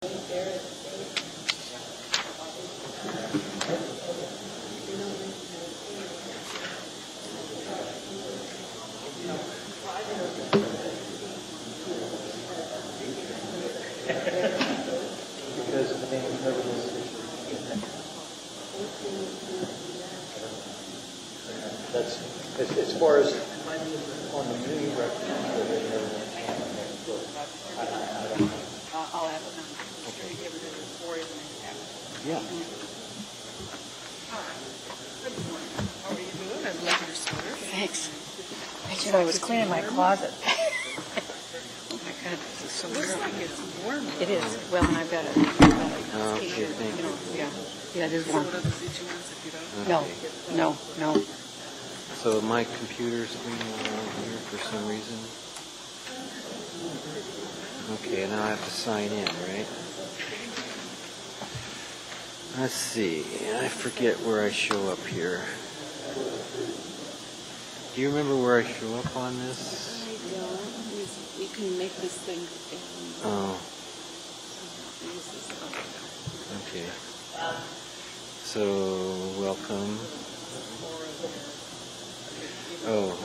That's as far as on the new record. I'll ask them. Okay. Give it to the 4 in the next half. Yeah. Good morning. How are you doing? I love your sweater. Thanks. I was cleaning my closet. Oh my God, this is so looks like it's warm. It is. Well, and I've got a Okay, thank you. yeah, it is warm. What other situations if you don't? No. So my computer's screen on here for some reason. Okay, now I have to sign in, right? Let's see. I forget where I show up here. Do you remember where I show up on this? I don't. You can make this thing. Oh, okay. So, welcome. Oh.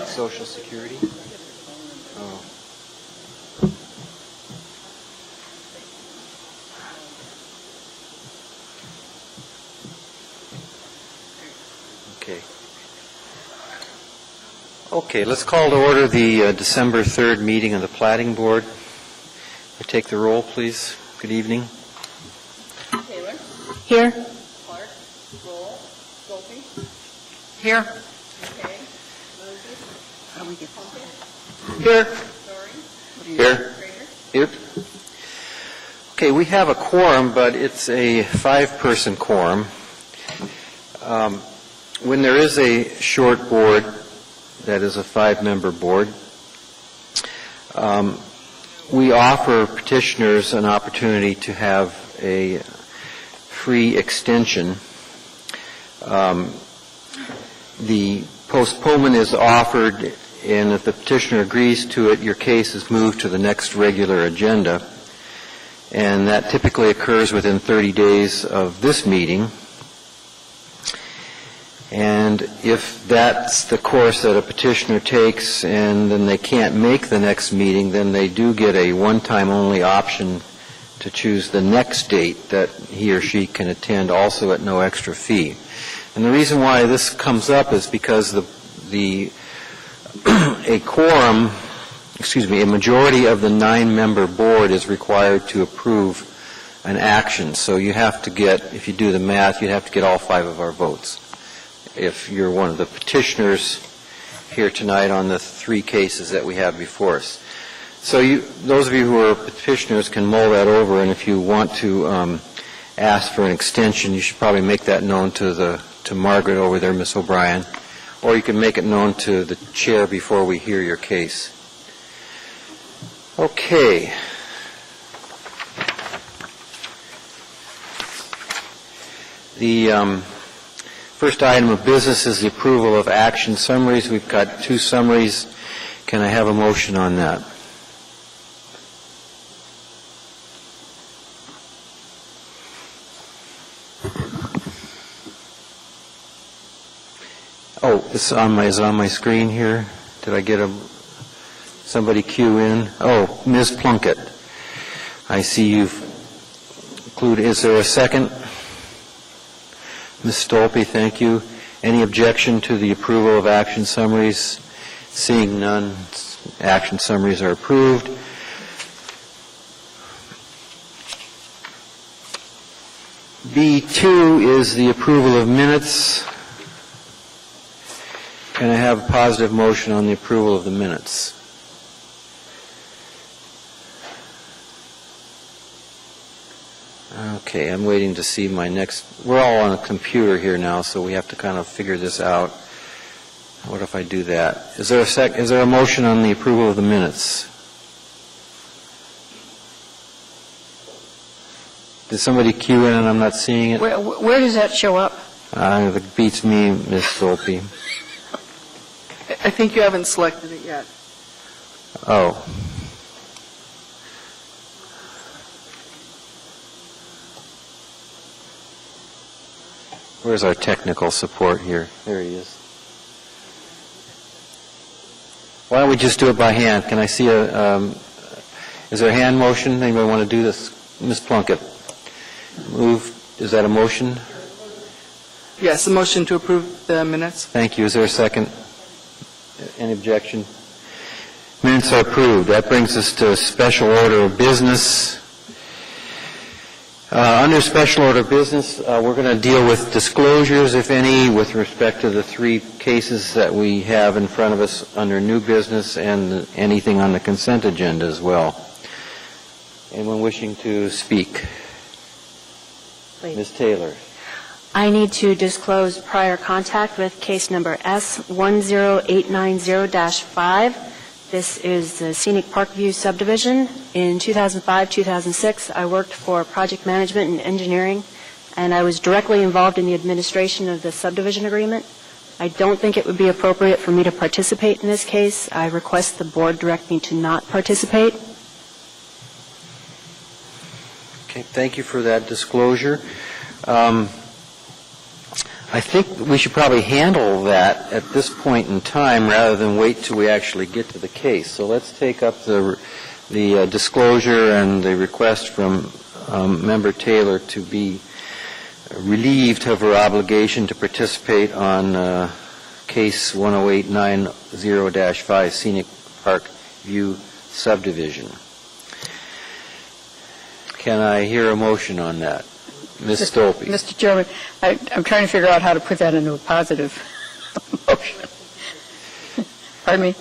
Social Security? Oh. Okay. Okay, let's call to order the December 3rd meeting of the Platting Board. Take the roll, please. Good evening. Taylor? Here. Clark? Roll? Dolphy? Here. McKay? Moses? How do we get Plunkett? Here. Dory? Here. Prater? Here. Okay, we have a quorum, but it's a 5-person quorum. When there is a short board, that is a 5-member board, we offer petitioners an opportunity to have a free extension. The postponement is offered, and if the petitioner agrees to it, your case is moved to the next regular agenda. And that typically occurs within 30 days of this meeting. And if that's the course that a petitioner takes and then they can't make the next meeting, then they do get a one-time only option to choose the next date that he or she can attend, also at no extra fee. And the reason why this comes up is because a majority of the 9-member board is required to approve an action. So you have to get, if you do the math, you have to get all 5 of our votes. If you're one of the petitioners here tonight on the 3 cases that we have before us. So those of you who are petitioners can mull that over, and if you want to ask for an extension, you should probably make that known to Margaret over there, Miss O'Brien, or you can make it known to the chair before we hear your case. Okay. The first item of business is the approval of action summaries. We've got 2 summaries. Can I have a motion on that? Oh, is it on my screen here? Did I get somebody cue in? Oh, Ms. Plunkett. I see you've included. Is there a second? Ms. Stolpe, thank you. Any objection to the approval of action summaries? Seeing none, action summaries are approved. B2 is the approval of minutes. Can I have a positive motion on the approval of the minutes? Okay, I'm waiting to see my next. We're all on a computer here now, so we have to kind of figure this out. What if I do that? Is there a motion on the approval of the minutes? Did somebody cue in and I'm not seeing it? Where does that show up? It beats me, Ms. Stolpe. I think you haven't selected it yet. Oh. Where's our technical support here? There he is. Why don't we just do it by hand? Can I see is there a hand motion? Anybody want to do this? Ms. Plunkett. Move. Is that a motion? Yes, a motion to approve the minutes. Thank you. Is there a second? Any objection? Minutes are approved. That brings us to special order of business. Under special order of business, we're going to deal with disclosures, if any, with respect to the 3 cases that we have in front of us under new business and anything on the consent agenda as well. Anyone wishing to speak? Please. Ms. Taylor. I need to disclose prior contact with case number S10890-5. This is the Scenic Parkview subdivision. In 2005-2006, I worked for project management and engineering, and I was directly involved in the administration of the subdivision agreement. I don't think it would be appropriate for me to participate in this case. I request the board direct me to not participate. Okay, thank you for that disclosure. I think we should probably handle that at this point in time rather than wait till we actually get to the case. So let's take up the disclosure and the request from Member Taylor to be relieved of her obligation to participate on case 10890-5 Scenic Park View subdivision. Can I hear a motion on that? Ms. Stolpe. Mr. Chairman, I'm trying to figure out how to put that into a positive motion. Pardon me?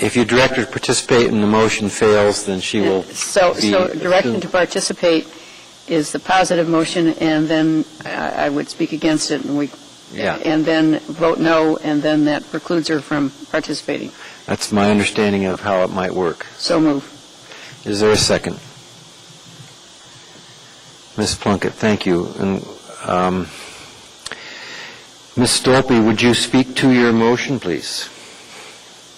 If your director to participate and the motion fails, then she will So direction to participate is the positive motion, and then I would speak against it, and then vote no, and then that precludes her from participating. That's my understanding of how it might work. So move. Is there a second? Ms. Plunkett, thank you. And Ms. Stolpe, would you speak to your motion, please?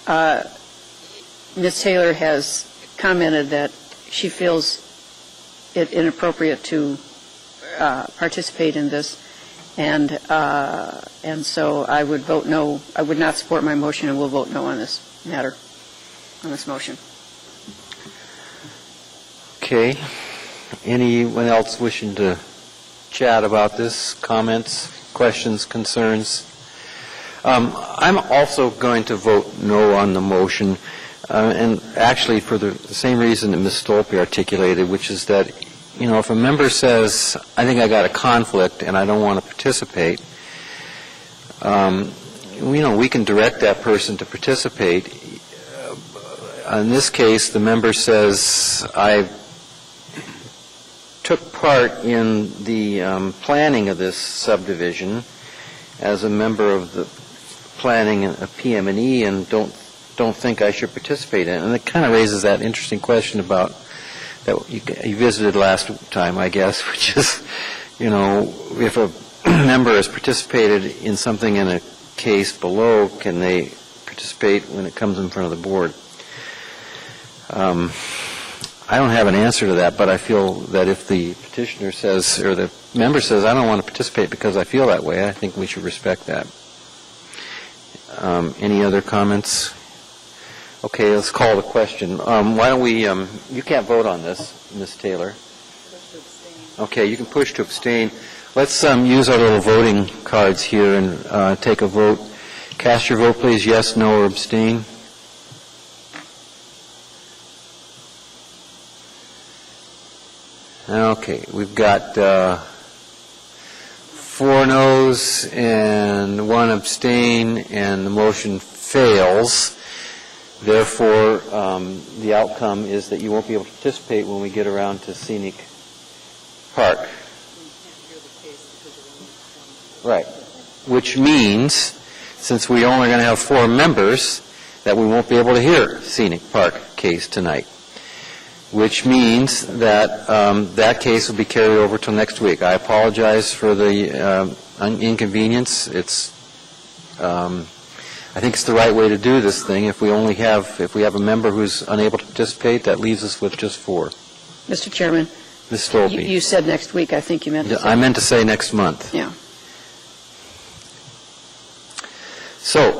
Ms. Taylor has commented that she feels it inappropriate to participate in this, and so I would vote no. I would not support my motion, and will vote no on this matter, on this motion. Okay. Anyone else wishing to chat about this? Comments, questions, concerns? I'm also going to vote no on the motion, and actually for the same reason that Ms. Stolpe articulated, which is that, you know, if a member says, I think I got a conflict and I don't want to participate, we can direct that person to participate. In this case, the member says, I took part in the planning of this subdivision as a member of the planning of PM&E and don't think I should participate in it. And it kind of raises that interesting question about that you visited last time, I guess, which is, if a member has participated in something in a case below, can they participate when it comes in front of the board? I don't have an answer to that, but I feel that if the petitioner says, or the member says, I don't want to participate because I feel that way, I think we should respect that. Any other comments? Okay, let's call the question. Why don't we, you can't vote on this, Ms. Taylor. Okay, you can push to abstain. Let's use our little voting cards here and take a vote. Cast your vote, please, yes, no, or abstain. Okay, we've got 4 noes and 1 abstain, and the motion fails. Therefore, the outcome is that you won't be able to participate when we get around to Scenic Park. Right. Which means, since we're only going to have 4 members, that we won't be able to hear Scenic Park case tonight. Which means that that case will be carried over till next week. I apologize for the inconvenience. I think it's the right way to do this thing. If we have a member who's unable to participate, that leaves us with just 4. Mr. Chairman. Ms. Stolpe. You said next week. I think you meant to say. I meant to say next month. Yeah. So,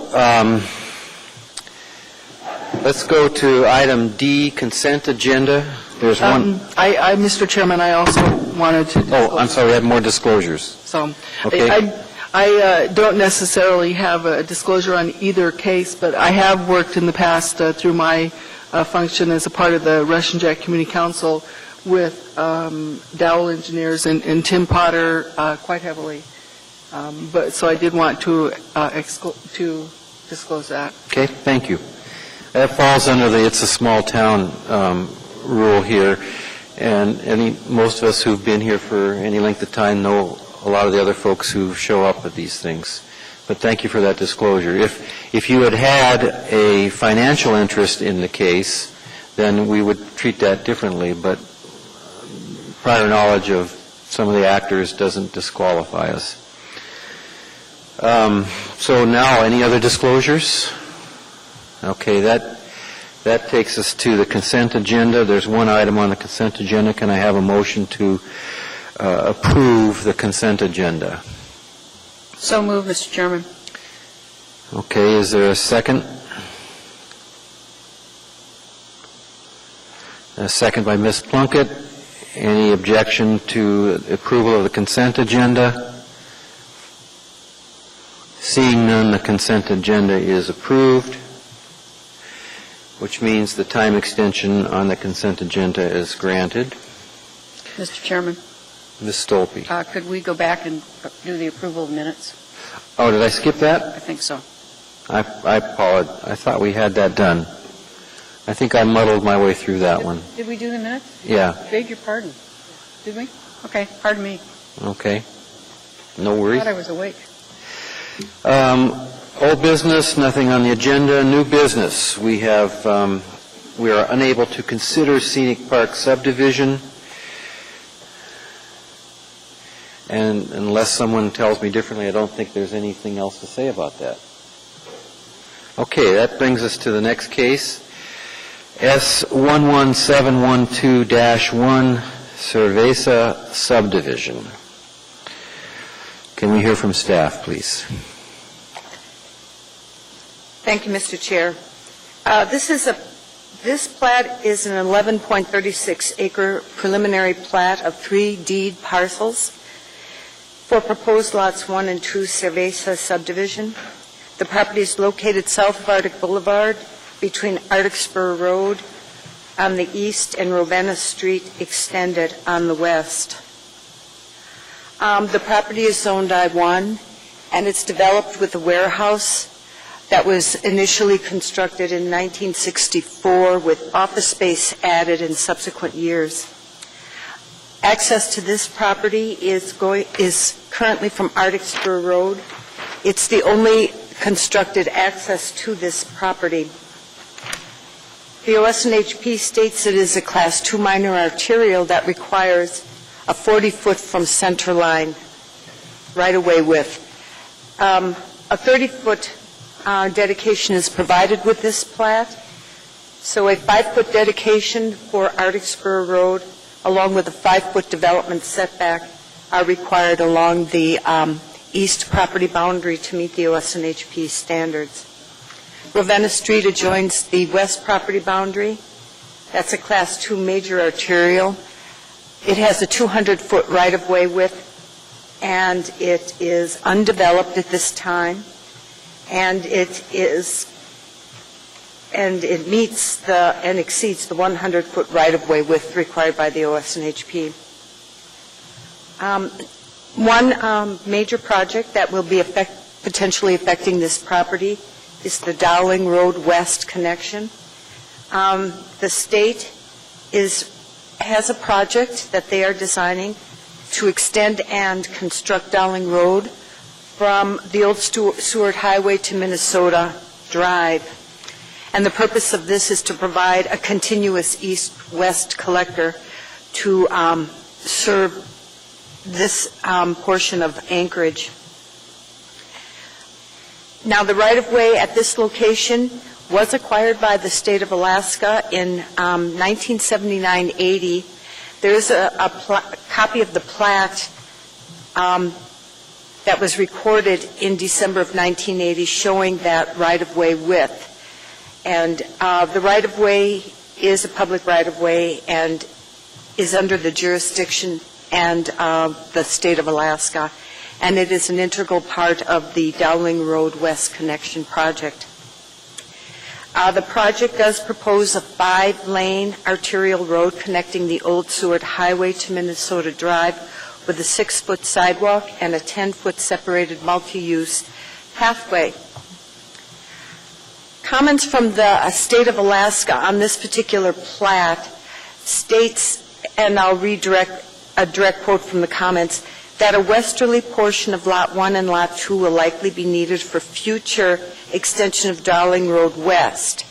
let's go to item D, consent agenda. There's one, Mr. Chairman, I also wanted to... oh, I'm sorry, we have more disclosures. So, Okay. I don't necessarily have a disclosure on either case, but I have worked in the past through my function as a part of the Russian Jack Community Council with Dowell Engineers and Tim Potter quite heavily. So I did want to disclose that. Okay, thank you. That falls under the it's a small town rule here, and most of us who've been here for any length of time know a lot of the other folks who show up at these things. But thank you for that disclosure. If you had had a financial interest in the case, then we would treat that differently, but prior knowledge of some of the actors doesn't disqualify us. So now, any other disclosures? Okay, that takes us to the consent agenda. There's one item on the consent agenda. Can I have a motion to approve the consent agenda? So moved, Mr. Chairman. Okay, is there a second? A second by Ms. Plunkett. Any objection to approval of the consent agenda? Seeing none, the consent agenda is approved, which means the time extension on the consent agenda is granted. Mr. Chairman, Ms. Stolpe. could we go back and do the approval of minutes? Oh, did I skip that? I think so. I apologize. I thought we had that done. I think I muddled my way through that one. Did we do the minutes? Yeah. Beg your pardon. Did we? Okay, pardon me. Okay. No I worries. thought I was awake. Old business, nothing on the agenda. New business, we are unable to consider Scenic Park subdivision, and unless someone tells me differently, I don't think there's anything else to say about that. Okay, that brings us to the next case, S11712-1, Cerveza subdivision. Can we hear from staff, please? Thank you, Mr. Chair. This plat is an 11.36 acre preliminary plat of 3 deed parcels for proposed lots 1 and 2 Cerveza subdivision. The property is located south of Arctic Boulevard between Arctic Spur Road on the east and Ravenna Street extended on the west. The property is zoned I-1, and it's developed with a warehouse that was initially constructed in 1964 with office space added in subsequent years. Access to this property is currently from Arctic Spur Road. It's the only constructed access to this property. The OS&HP states it is a Class 2 minor arterial that requires a 40-foot from center line right-of-way width. A 30-foot dedication is provided with this plat, so a 5-foot dedication for Arctic Spur Road along with a 5-foot development setback are required along the east property boundary to meet the OS&HP standards. Ravenna Street adjoins the west property boundary. That's a Class 2 major arterial. It has a 200-foot right-of-way width, and it is undeveloped at this time, and it meets and exceeds the 100-foot right-of-way width required by the OS&HP. One major project that will be potentially affecting this property is the Dowling Road West connection. The state has a project that they are designing to extend and construct Dowling Road from the old Seward Highway to Minnesota Drive. And the purpose of this is to provide a continuous east-west collector to serve this portion of Anchorage. Now, the right-of-way at this location was acquired by the state of Alaska in 1979-80. There is a copy of the plat that was recorded in December of 1980 showing that right-of-way width. And the right-of-way is a public right-of-way and is under the jurisdiction and the state of Alaska, and it is an integral part of the Dowling Road West Connection project. The project does propose a 5-lane arterial road connecting the Old Seward Highway to Minnesota Drive with a 6-foot sidewalk and a 10-foot separated multi-use pathway. Comments from the state of Alaska on this particular plat states, and I'll read a direct quote from the comments, that a westerly portion of Lot 1 and Lot 2 will likely be needed for future extension of Darling Road West.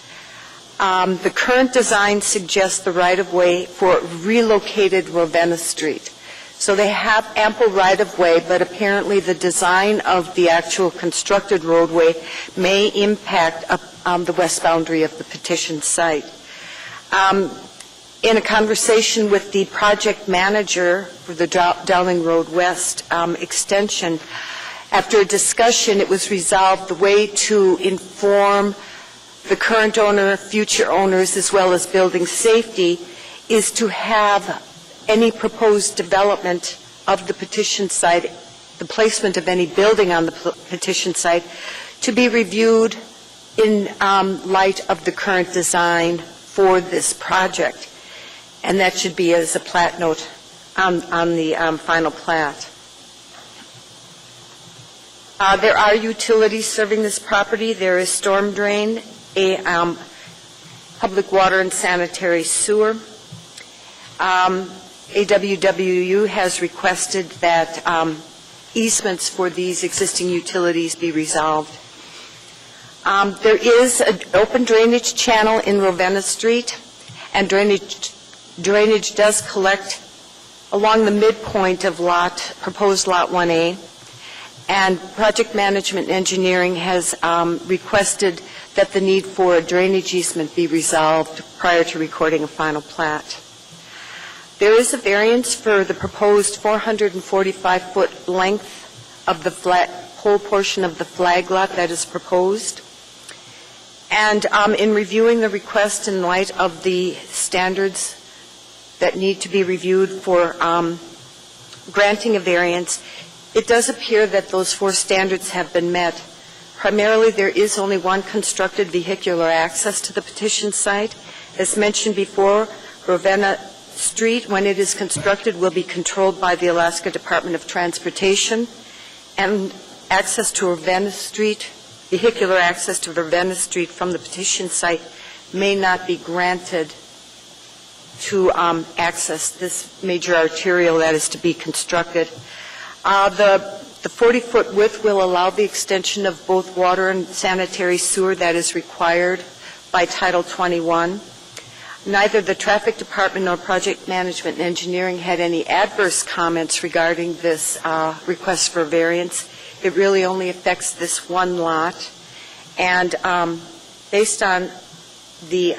The current design suggests the right-of-way for relocated Ravenna Street. So they have ample right-of-way, but apparently the design of the actual constructed roadway may impact the west boundary of the petition site. In a conversation with the project manager for the Dowling Road West extension, after a discussion, it was resolved the way to inform the current owner, future owners, as well as building safety, is to have any proposed development of the petition site, the placement of any building on the petition site, to be reviewed in light of the current design for this project. And that should be as a plat note on the final plat. There are utilities serving this property. There is storm drain, a public water and sanitary sewer. AWWU has requested that easements for these existing utilities be resolved. There is an open drainage channel in Ravenna Street, and drainage does collect along the midpoint of proposed Lot 1A, and Project Management Engineering has requested that the need for a drainage easement be resolved prior to recording a final plat. There is a variance for the proposed 445-foot length of the whole portion of the flag lot that is proposed. And in reviewing the request in light of the standards that need to be reviewed for granting a variance, it does appear that those 4 standards have been met. Primarily, there is only one constructed vehicular access to the petition site. As mentioned before, Ravenna Street, when it is constructed, will be controlled by the Alaska Department of Transportation, and access to Ravenna Street, vehicular access to Ravenna Street from the petition site may not be granted to access this major arterial that is to be constructed. The 40-foot width will allow the extension of both water and sanitary sewer that is required by Title 21. Neither the Traffic Department nor Project Management and Engineering had any adverse comments regarding this request for variance. It really only affects this one lot. And based on the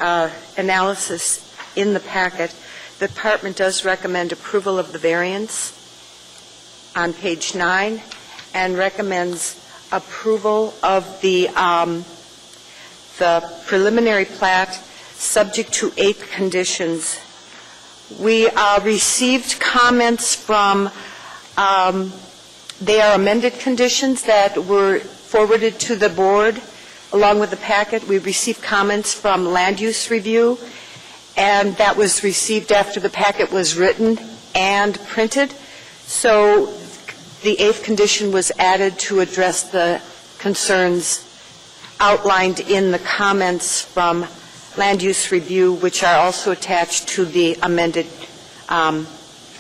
analysis in the packet, the department does recommend approval of the variance on page 9 and recommends approval of the preliminary plat subject to 8 conditions. We received comments from, they are amended conditions that were forwarded to the board along with the packet. We received comments from land use review, and that was received after the packet was written and printed. So the 8th condition was added to address the concerns outlined in the comments from land use review, which are also attached to the amended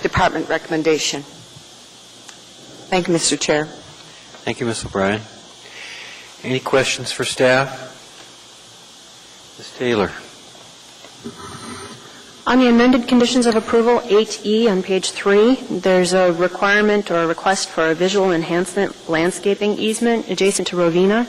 department recommendation. Thank you, Mr. Chair. Thank you, Ms. O'Brien. Any questions for staff? Ms. Taylor. On the amended conditions of approval, 8E on page 3, there's a requirement or a request for a visual enhancement landscaping easement adjacent to Rovina.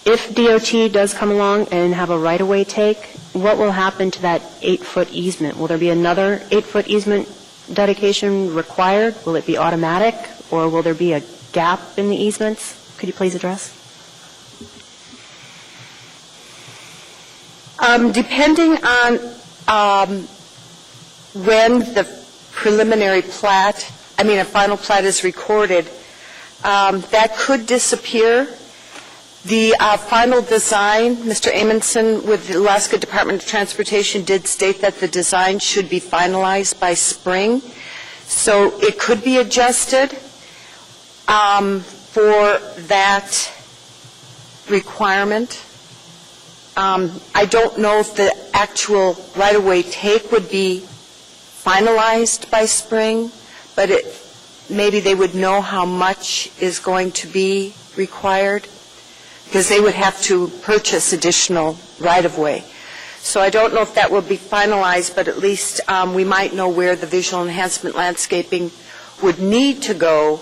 If DOT does come along and have a right-of-way take, what will happen to that 8-foot easement? Will there be another 8-foot easement dedication required? Will it be automatic, or will there be a gap in the easements. Could you please address? Depending on when the preliminary plat, a final plat is recorded, that could disappear. The final design, Mr. Amundson with the Alaska Department of Transportation did state that the design should be finalized by spring, so it could be adjusted for that requirement. I don't know if the actual right-of-way take would be finalized by spring, but maybe they would know how much is going to be required, because they would have to purchase additional right-of-way. So I don't know if that will be finalized, but at least we might know where the visual enhancement landscaping would need to go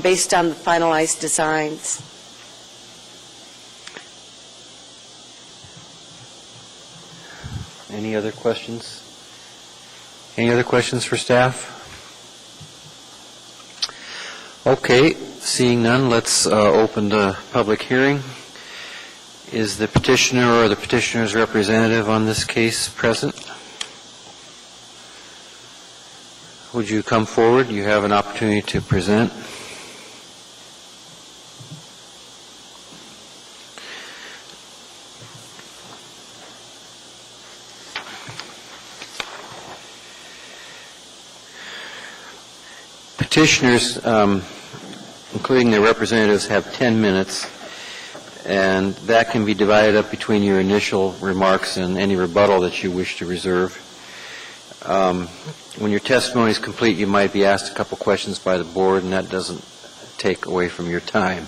based on the finalized designs. Any other questions? Any other questions for staff? Okay, seeing none, let's open the public hearing. Is the petitioner or the petitioner's representative on this case present? Would you come forward? You have an opportunity to present. Petitioners, including their representatives, have 10 minutes, and that can be divided up between your initial remarks and any rebuttal that you wish to reserve. When your testimony is complete, you might be asked a couple questions by the board, and that doesn't take away from your time.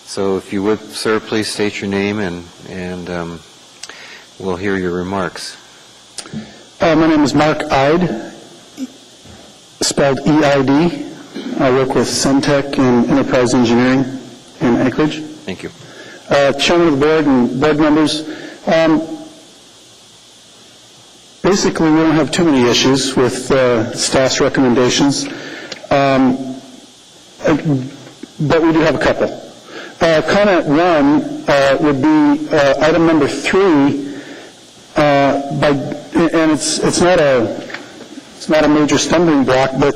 So if you would, sir, please state your name, and we'll hear your remarks. My name is Mark Ide, spelled E-I-D. I work with Centec and Enterprise Engineering in Anchorage. Thank you. Chairman of the board and board members, basically we don't have too many issues with staff's recommendations, but we do have a couple. Comment one would be item number 3, and it's not a major stumbling block, but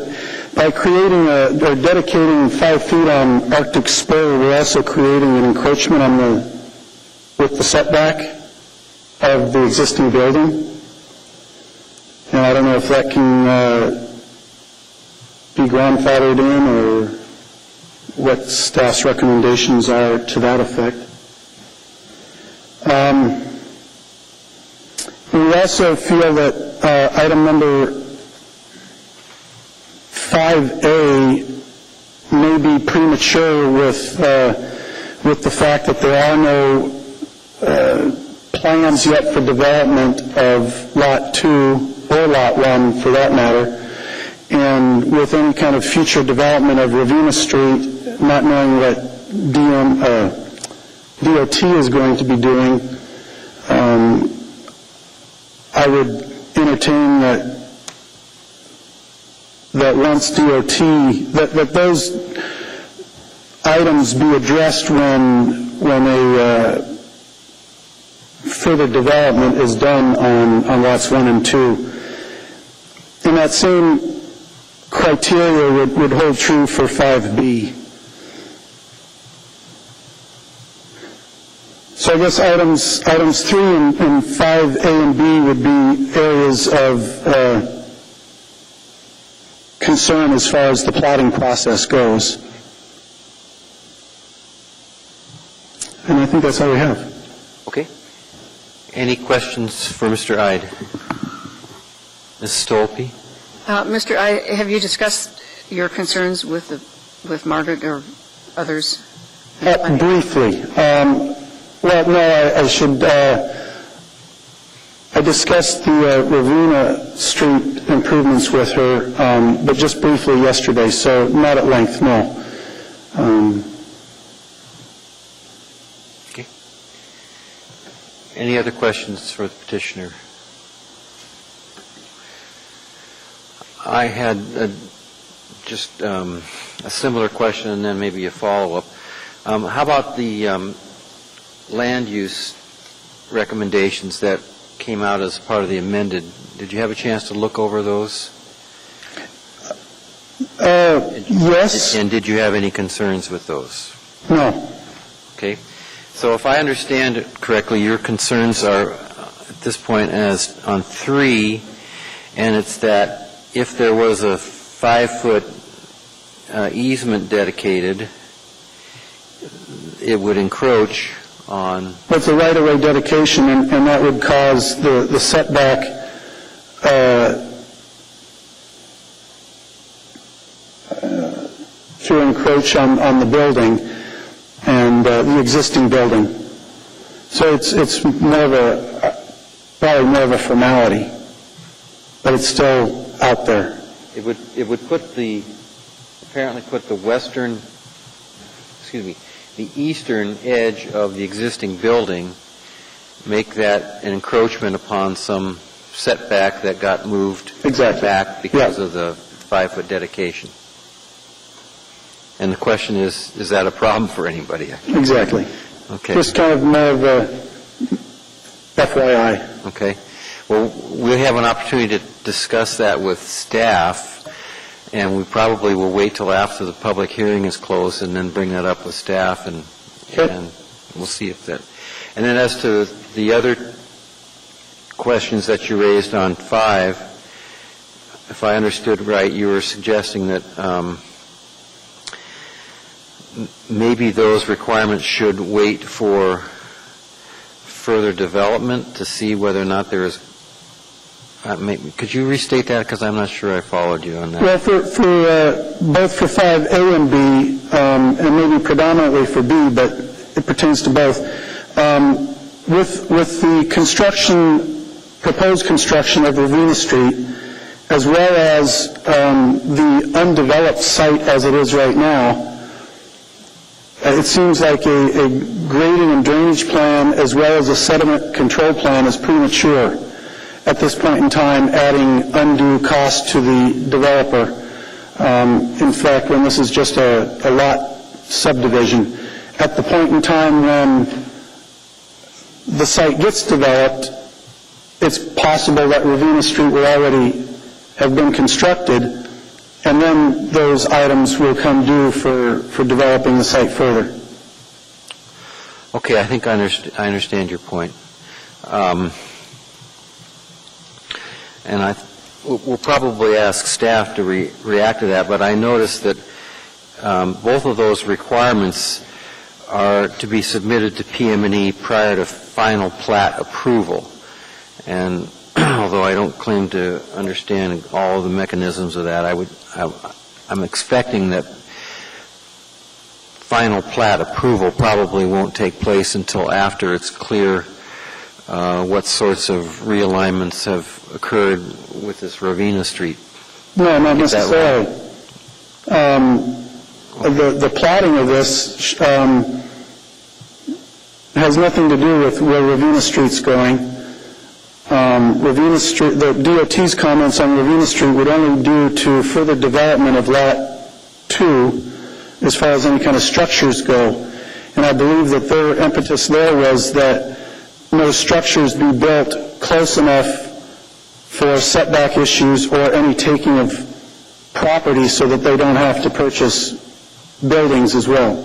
by creating or dedicating 5 feet on Arctic spur, we're also creating an encroachment with the setback of the existing building. And I don't know if that can be grandfathered in or what staff's recommendations are to that effect. We also feel that item number 5A may be premature with the fact that there are no plans yet for development of Lot 2 or Lot 1 for that matter, and with any kind of future development of Ravenna Street, not knowing what DOT is going to be doing, I would entertain that once DOT, that those items be addressed when a further development is done on lots 1 and 2. And that same criteria would hold true for 5B. So I guess items 3 and 5A and B would be areas of concern as far as the plotting process goes. And I think that's all we have. Okay. Any questions for Mr. Ide? Ms. Stolpe? Mr. Ide, have you discussed your concerns with Margaret or others? Briefly. Well, no, I should. I discussed the Ravenna Street improvements with her, but just briefly yesterday, so not at length, no. Okay. Any other questions for the petitioner? I had just a similar question and then maybe a follow-up. How about the land use recommendations that came out as part of the amended? Did you have a chance to look over those? Yes. And did you have any concerns with those? No. Okay. So if I understand it correctly, your concerns are at this point as on 3, and it's that if there was a 5-foot easement dedicated, it would encroach on... It's a right-of-way dedication, and that would cause the setback to encroach on the building and the existing building. So it's more of probably more of a formality, but it's still out there. It would apparently put the the eastern edge of the existing building, make that an encroachment upon some setback that got moved back because of the 5-foot dedication. And the question is that a problem for anybody? Exactly. Okay. Just kind of more of a FYI. Okay. Well, we'll have an opportunity to discuss that with staff, and we probably will wait till after the public hearing is closed and then bring that up with staff, and we'll see if that... And then as to the other questions that you raised on 5, if I understood right, you were suggesting that maybe those requirements should wait for further development to see whether or not there is... could you restate that, because I'm not sure I followed you on that. Well, for both for 5A and B, and maybe predominantly for B, but it pertains to both, with the proposed construction of Ravenna Street, as well as the undeveloped site as it is right now, it seems like a grading and drainage plan as well as a sediment control plan is premature at this point in time, adding undue cost to the developer. In fact, when this is just a lot subdivision, at the point in time when the site gets developed, it's possible that Ravenna Street will already have been constructed, and then those items will come due for developing the site further. Okay, I think I understand your point. And we'll probably ask staff to react to that, but I noticed that both of those requirements are to be submitted to PM&E prior to final plat approval. And although I don't claim to understand all of the mechanisms of that, I'm expecting that final plat approval probably won't take place until after it's clear what sorts of realignments have occurred with this Ravenna Street. No, not necessarily. The plotting of this has nothing to do with where Ravenna Street's going. Ravenna Street, the DOT's comments on Ravenna Street would only do to further development of Lot 2 as far as any kind of structures go. And I believe that their impetus there was that no structures be built close enough for setback issues or any taking of property so that they don't have to purchase buildings as well.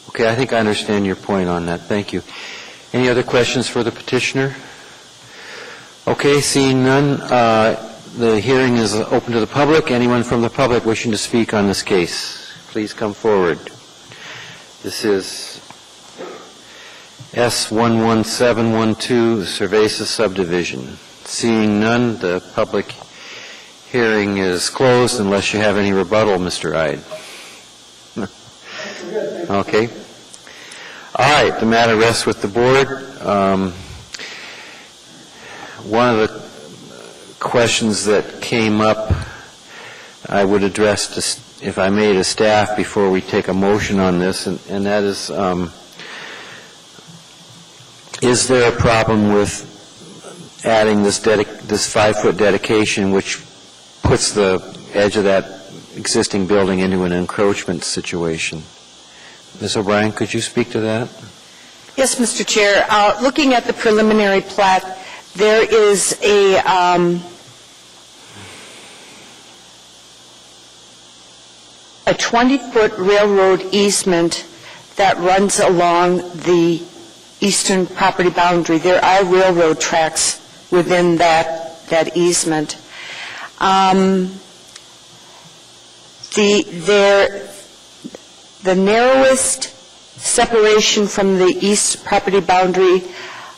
Okay, I think I understand your point on that. Thank you. Any other questions for the petitioner? Okay, seeing none, the hearing is open to the public. Anyone from the public wishing to speak on this case, please come forward. This is S11712, Cerveza subdivision. Seeing none, the public hearing is closed unless you have any rebuttal, Mr. Ide. Okay. All right, the matter rests with the board. One of the questions that came up I would address, if I may, to staff before we take a motion on this, and that is there a problem with adding this 5-foot dedication, which puts the edge of that existing building into an encroachment situation. Ms. O'Brien, could you speak to that? Yes, Mr. Chair. Looking at the preliminary plat, there is a 20-foot railroad easement that runs along the eastern property boundary. There are railroad tracks within that easement. The narrowest separation from the east property boundary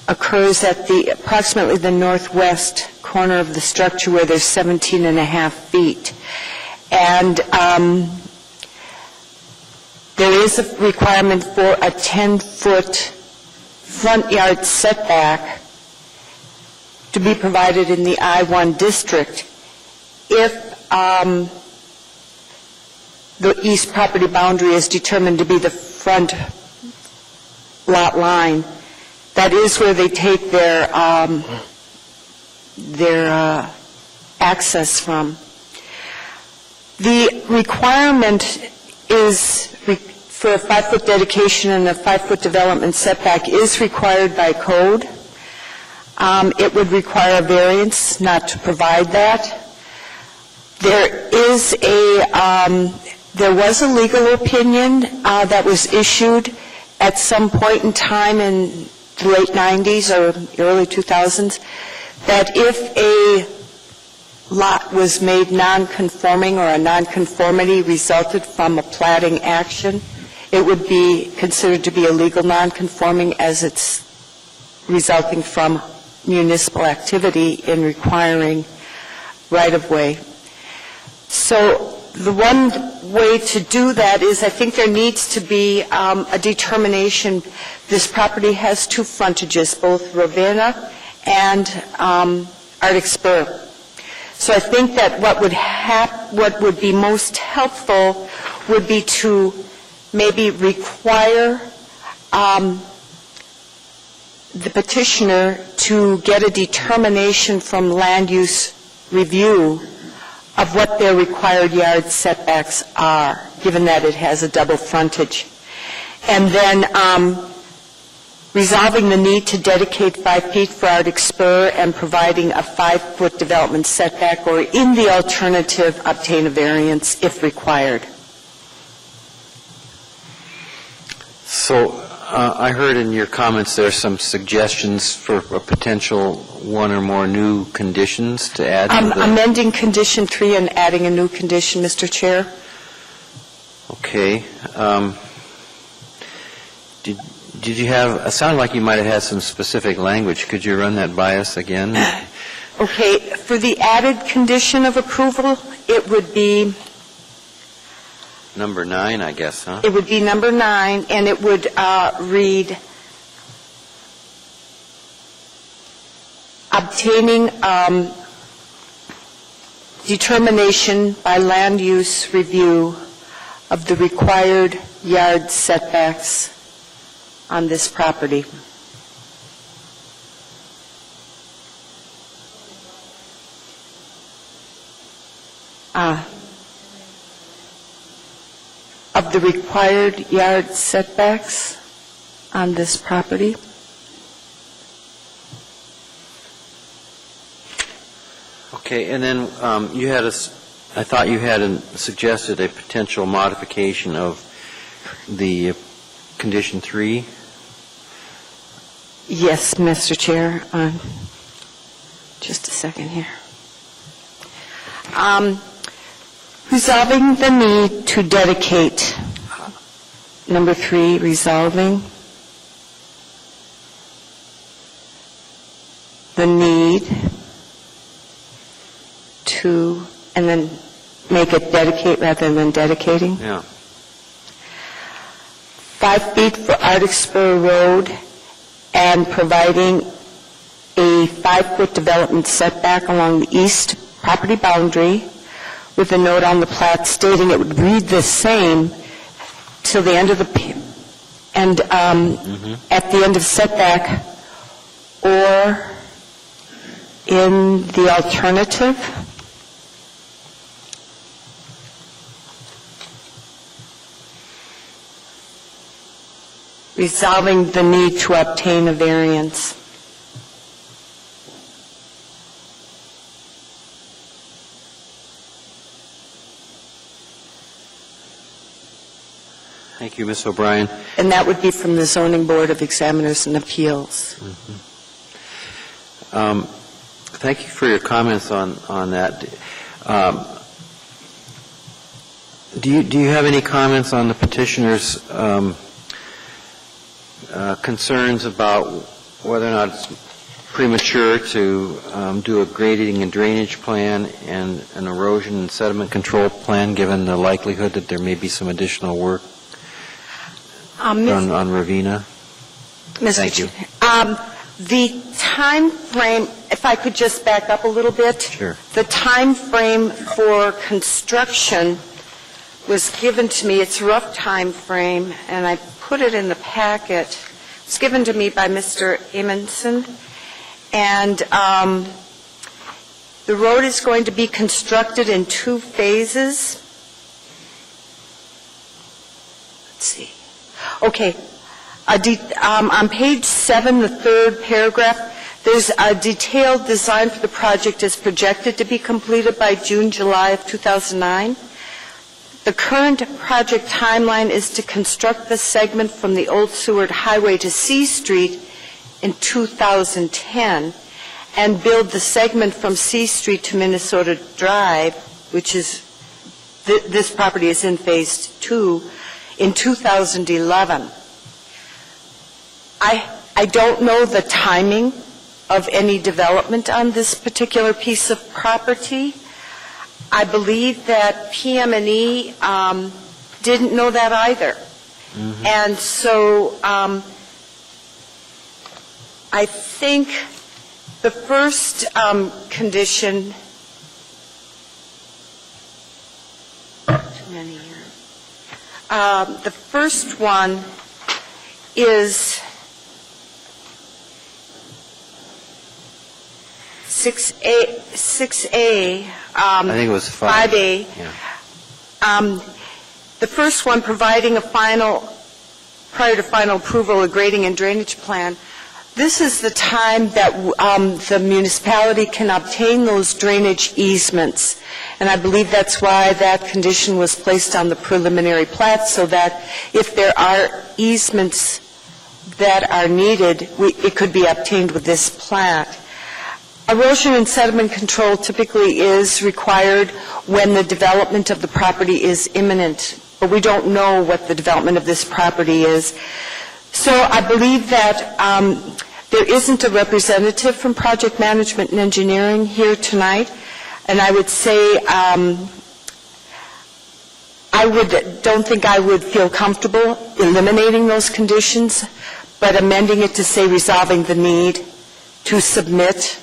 occurs at approximately the northwest corner of the structure, where there's 17 and a half feet. And there is a requirement for a 10-foot front yard setback to be provided in the I-1 district if the east property boundary is determined to be the front lot line. That is where they take their access from. The requirement is for a 5-foot dedication and a 5-foot development setback is required by code. It would require a variance not to provide that. There was a legal opinion that was issued at some point in time in the late 90s or early 2000s that if a lot was made non-conforming or a non-conformity resulted from a platting action, it would be considered to be a legal non-conforming as it's resulting from municipal activity in requiring right-of-way. So the one way to do that is I think there needs to be a determination. This property has two frontages, both Ravenna and Arctic Spur. So I think that what would be most helpful would be to maybe require the petitioner to get a determination from land use review of what their required yard setbacks are, given that it has a double frontage. And then resolving the need to dedicate 5 feet for Arctic Spur and providing a 5-foot development setback, or in the alternative, obtain a variance if required. So I heard in your comments there some suggestions for a potential one or more new conditions to add to the... Amending Condition 3 and adding a new condition, Mr. Chair. Okay. Did you have... It sounded like you might have had some specific language. Could you run that by us again? Okay. For the added condition of approval, it would be... Number 9, I guess, huh? It would be number 9, and it would read, obtaining determination by land use review of the required yard setbacks on this property. Of the required yard setbacks on this property. Okay, and then you had I thought you had suggested a potential modification of the Condition 3. Yes, Mr. Chair. Just a second here. Resolving the need to dedicate, number 3, resolving the need to, and then make it dedicate rather than dedicating. Yeah. 5 feet for Arctic Spur Road and providing a 5-foot development setback along the east property boundary, with a note on the plat stating it would read the same till the end of the at the end of setback, or in the alternative, resolving the need to obtain a variance. Thank you, Ms. O'Brien. And that would be from the Zoning Board of Examiners and Appeals. Thank you for your comments on that. Do you have any comments on the petitioner's concerns about whether or not it's premature to do a grading and drainage plan and an erosion and sediment control plan, given the likelihood that there may be some additional work done on Ravenna? Thank you. The time frame, if I could just back up a little bit. Sure. The time frame for construction was given to me. It's a rough time frame, and I put it in the packet. It was given to me by Mr. Amundsen. And the road is going to be constructed in 2 phases. Let's see. Okay. On page 7, the 3rd paragraph, there's a detailed design for the project is projected to be completed by June, July of 2009. The current project timeline is to construct the segment from the Old Seward Highway to C Street in 2010 and build the segment from C Street to Minnesota Drive, which is, this property is in Phase 2, in 2011. I don't know the timing of any development on this particular piece of property. I believe that PM&E didn't know that either. Mm-hmm. And so I think the first condition, too many here. The first one is 6A. I think it was 5A. Yeah. The first one, providing prior to final approval, a grading and drainage plan. This is the time that the municipality can obtain those drainage easements. And I believe that's why that condition was placed on the preliminary plat, so that if there are easements that are needed, it could be obtained with this plat. Erosion and sediment control typically is required when the development of the property is imminent, but we don't know what the development of this property is. So I believe that there isn't a representative from project management and engineering here tonight, and I would say don't think I would feel comfortable eliminating those conditions, but amending it to say resolving the need to submit,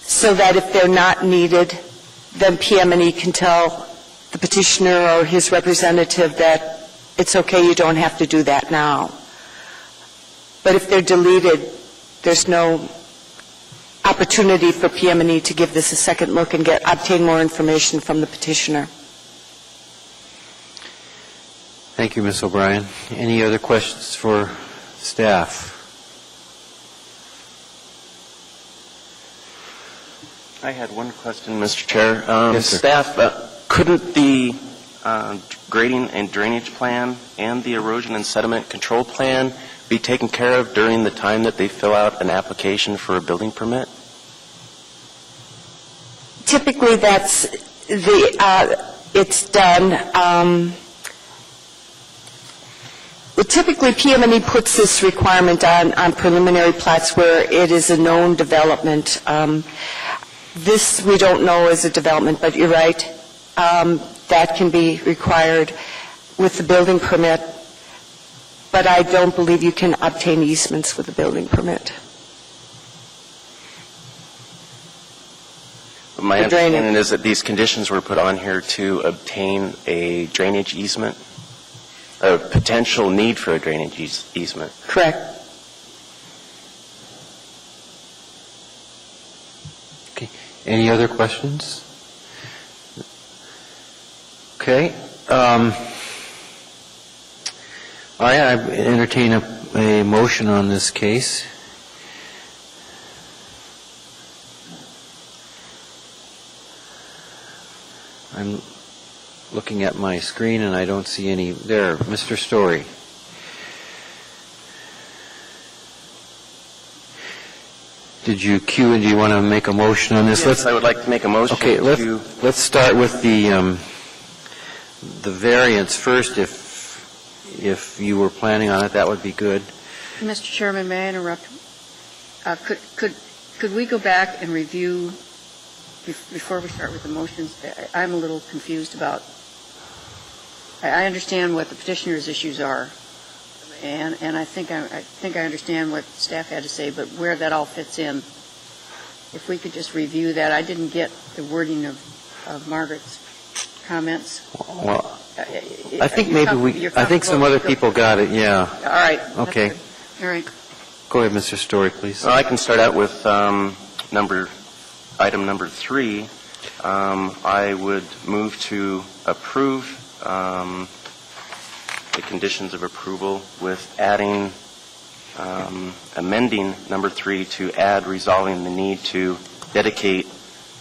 so that if they're not needed, then PM&E can tell the petitioner or his representative that it's okay, you don't have to do that now. But if they're deleted, there's no opportunity for PM&E to give this a second look and obtain more information from the petitioner. Thank you, Ms. O'Brien. Any other questions for staff? I had one question, Mr. Chair. Yes, sir. Staff, couldn't the grading and drainage plan and the erosion and sediment control plan be taken care of during the time that they fill out an application for a building permit? Typically, that's it's done. Typically, PM&E puts this requirement on preliminary plats where it is a known development. This we don't know is a development, but you're right. That can be required with the building permit, but I don't believe you can obtain easements with a building permit. My understanding is that these conditions were put on here to obtain a drainage easement, a potential need for a drainage easement. Correct. Okay. Any other questions? Okay. All right, I entertain a motion on this case. I'm looking at my screen and I don't see any. There, Mr. Story. Did you cue and do you want to make a motion on this? Yes, I would like to make a motion. Okay, let's start with the variance first. If you were planning on it, that would be good. Mr. Chairman, may I interrupt? Could we go back and review, before we start with the motions, I'm a little confused about, I understand what the petitioner's issues are, and I think I understand what staff had to say, but where that all fits in. If we could just review that. I didn't get the wording of Margaret's comments. Well, I think I think some other people got it, yeah. All right. Okay. All right. Go ahead, Mr. Story, please. Well, I can start out with item number 3. I would move to approve the conditions of approval with adding, amending number 3 to add resolving the need to dedicate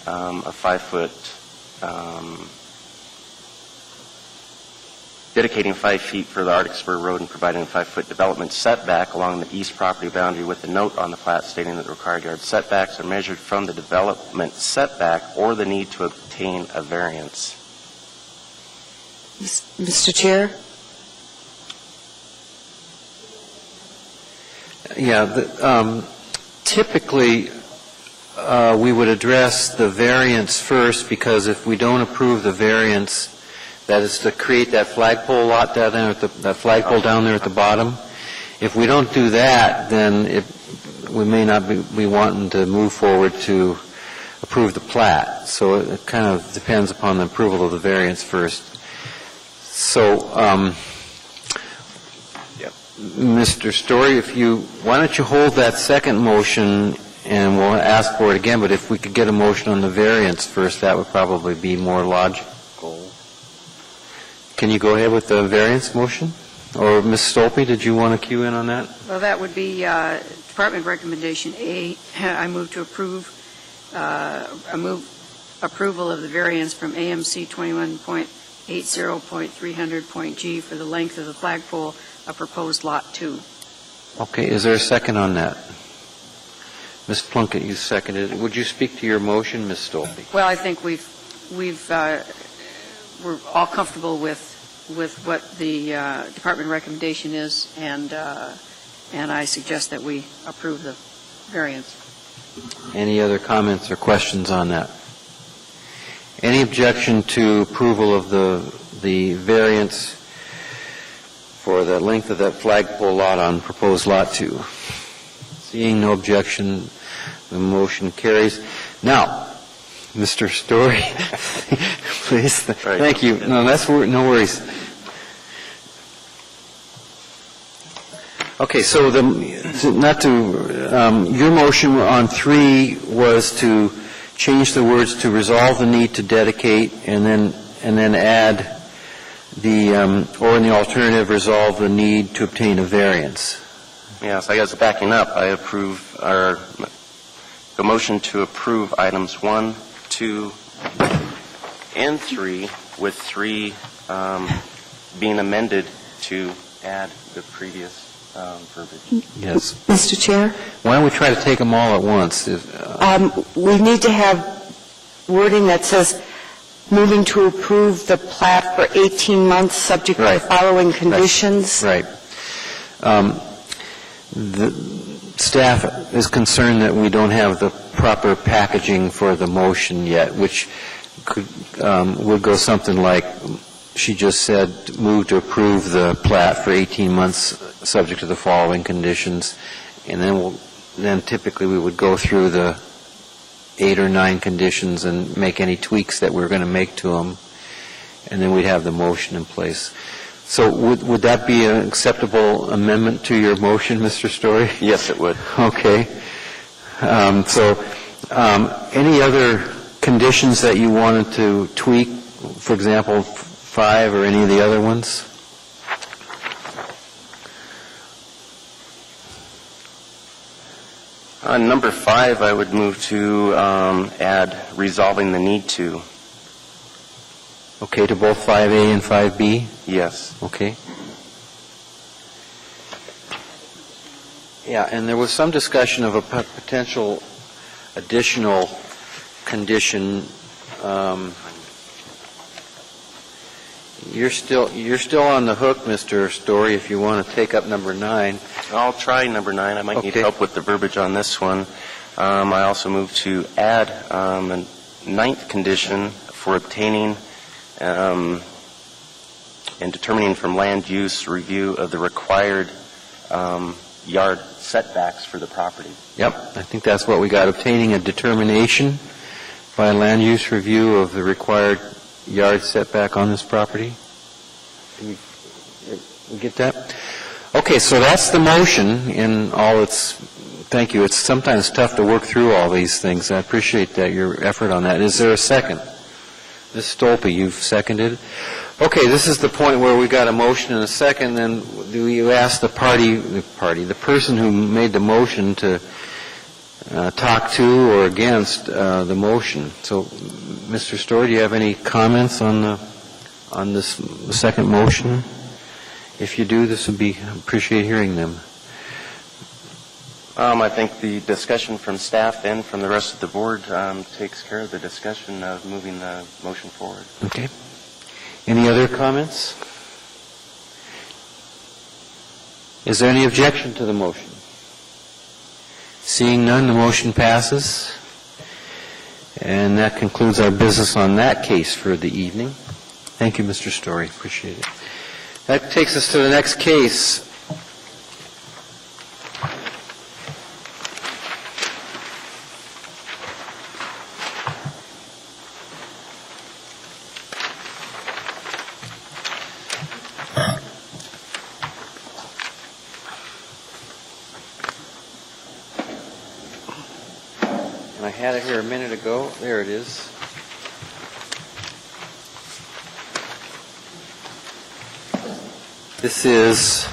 a 5-foot, dedicating 5 feet for the Arctic Spur Road and providing a 5-foot development setback along the east property boundary with a note on the plat stating that the required yard setbacks are measured from the development setback or the need to obtain a variance. Mr. Chair? Yeah, typically we would address the variance first, because if we don't approve the variance, that is to create that flagpole lot down there, that flagpole down there at the bottom. If we don't do that, then we may not be wanting to move forward to approve the plat. So it kind of depends upon the approval of the variance first. So, Mr. Story, why don't you hold that second motion and we'll ask for it again, but if we could get a motion on the variance first, that would probably be more logical. Can you go ahead with the variance motion? Or Ms. Stolpe, did you want to cue in on that? Well, that would be Department Recommendation A. I move to approve approval of the variance from AMC 21.80.300.G for the length of the flagpole of proposed Lot 2. Okay, is there a second on that? Ms. Plunkett, you seconded it. Would you speak to your motion, Ms. Stolpe? Well, I think we're all comfortable with what the department recommendation is, and I suggest that we approve the variance. Any other comments or questions on that? Any objection to approval of the variance for the length of that flagpole lot on proposed Lot 2? Seeing no objection, the motion carries. Now, Mr. Story, please. Thank you. No, no worries. Okay, so your motion on 3 was to change the words to resolve the need to dedicate, and then add or in the alternative, resolve the need to obtain a variance. Yes, I guess backing up, I approve the motion to approve items 1, 2, and 3, with 3 being amended to add the previous verbiage. Yes. Mr. Chair? Why don't we try to take them all at once? We need to have wording that says, moving to approve the plat for 18 months, subject to the following conditions. Right. The staff is concerned that we don't have the proper packaging for the motion yet, which would go something like, she just said, move to approve the plat for 18 months, subject to the following conditions, and then typically we would go through the 8 or 9 conditions and make any tweaks that we're going to make to them, and then we'd have the motion in place. So would that be an acceptable amendment to your motion, Mr. Story? Yes, it would. Okay. Any other conditions that you wanted to tweak, for example, 5 or any of the other ones? On number 5, I would move to add resolving the need to. Okay, to both 5A and 5B? Yes. Okay. Yeah, and there was some discussion of a potential additional condition. You're still on the hook, Mr. Story, if you want to take up number 9. I'll try number 9. I might need Okay. help with the verbiage on this one. I also move to add a 9th condition for obtaining and determining from land use review of the required yard setbacks for the property. Yep, I think that's what we got, obtaining a determination by land use review of the required yard setback on this property. Can we get that? Okay, so that's the motion in all its, thank you. It's sometimes tough to work through all these things. I appreciate that, your effort on that. Is there a second? Ms. Stolpe, you've seconded. Okay, this is the point where we got a motion and a second, then you ask the person who made the motion to talk to or against the motion. So, Mr. Story, do you have any comments on this second motion? If you do, this would be, appreciate hearing them. I think the discussion from staff and from the rest of the board takes care of the discussion of moving the motion forward. Okay. Any other comments? Is there any objection to the motion? Seeing none, the motion passes. And that concludes our business on that case for the evening. Thank you, Mr. Story. Appreciate it. That takes us to the next case. And I had it here a minute ago. There it is. This is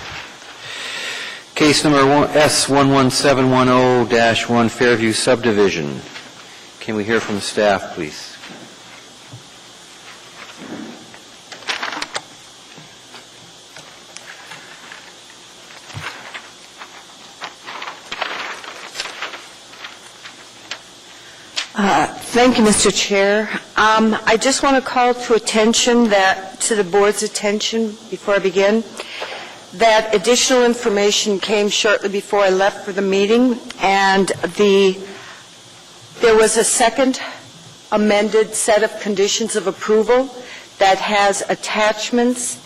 case number S11710-1 Fairview Subdivision. Can we hear from the staff, please? Thank you, Mr. Chair. I just want to call to the board's attention before I begin, that additional information came shortly before I left for the meeting, and there was a second amended set of conditions of approval that has attachments.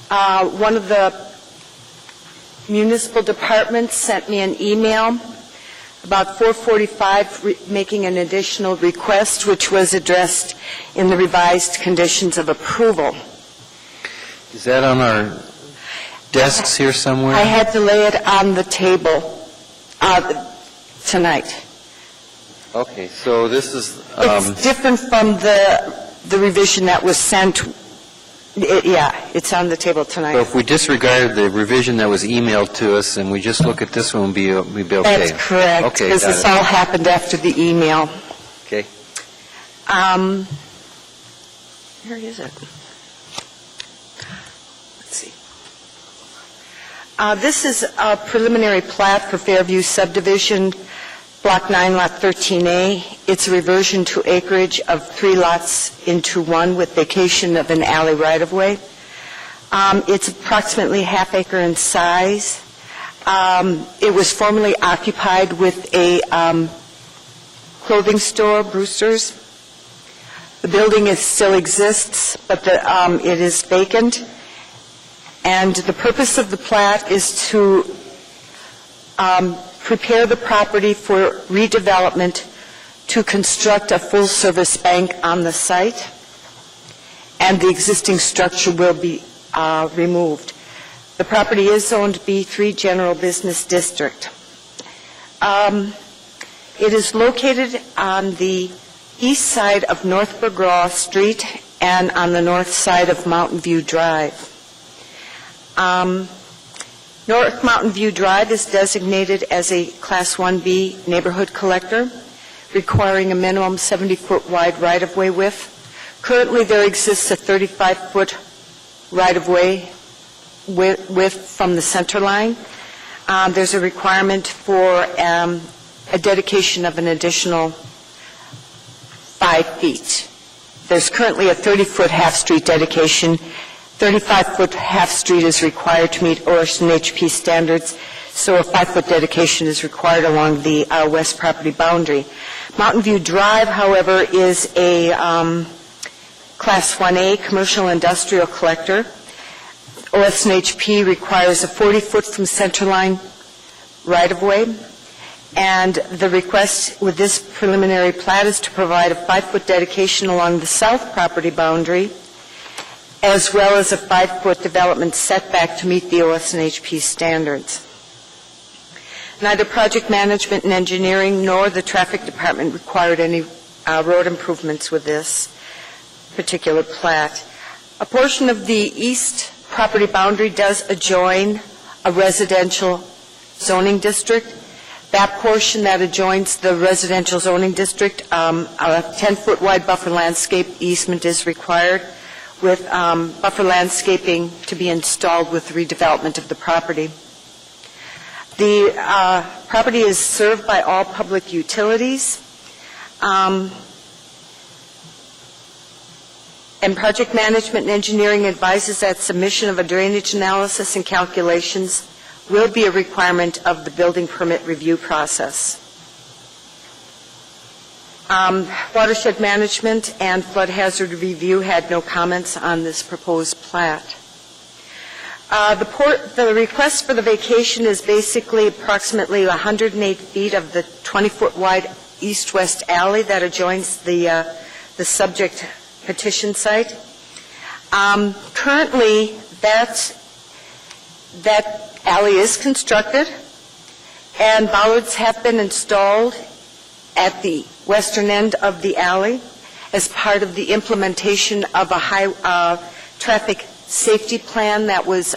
One of the municipal departments sent me an email about 4:45 making an additional request, which was addressed in the revised conditions of approval. Is that on our desks here somewhere? I had to lay it on the table tonight. Okay, so this is... It's different from the revision that was sent. It's on the table tonight. So if we disregarded the revision that was emailed to us and we just look at this one, we'd be okay? That's correct, Okay, because got this it. all happened after the email. Okay. Where is it? Let's see. This is a preliminary plat for Fairview Subdivision, Block 9, Lot 13A. It's a reversion to acreage of 3 lots into 1 with vacation of an alley right-of-way. It's approximately half acre in size. It was formerly occupied with a clothing store, Brewster's. The building still exists, but it is vacant. And the purpose of the plat is to prepare the property for redevelopment to construct a full-service bank on the site, and the existing structure will be removed. The property is zoned B3 General Business District. It is located on the east side of North Burgraw Street and on the north side of Mountain View Drive. North Mountain View Drive is designated as a Class 1B neighborhood collector, requiring a minimum 70-foot wide right-of-way width. Currently, there exists a 35-foot right-of-way width from the center line. There's a requirement for a dedication of an additional 5 feet. There's currently a 30-foot half-street dedication. 35-foot half-street is required to meet OSNHP standards, so a 5-foot dedication is required along the west property boundary. Mountain View Drive, however, is a Class 1A commercial industrial collector. OSNHP requires a 40-foot from centerline right-of-way, and the request with this preliminary plat is to provide a 5-foot dedication along the south property boundary, as well as a 5-foot development setback to meet the OSNHP standards. Neither project management and engineering nor the traffic department required any road improvements with this particular plat. A portion of the east property boundary does adjoin a residential zoning district. That portion that adjoins the residential zoning district, a 10-foot wide buffer landscape easement is required, with buffer landscaping to be installed with redevelopment of the property. The property is served by all public utilities, and project management and engineering advises that submission of a drainage analysis and calculations will be a requirement of the building permit review process. Watershed management and flood hazard review had no comments on this proposed plat. The request for the vacation is basically approximately 108 feet of the 20-foot wide east-west alley that adjoins the subject petition site. Currently, that alley is constructed, and bollards have been installed at the western end of the alley as part of the implementation of a high traffic safety plan that was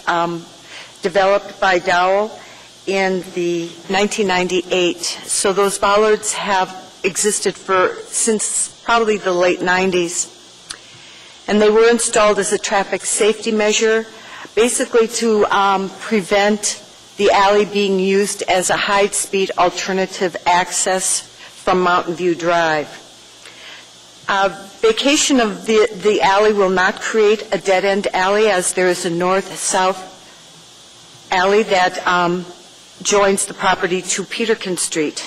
developed by Dowell in the 1998. So those bollards have existed since probably the late 90s. And they were installed as a traffic safety measure, basically to prevent the alley being used as a high-speed alternative access from Mountain View Drive. Vacation of the alley will not create a dead-end alley, as there is a north-south alley that joins the property to Peterkin Street.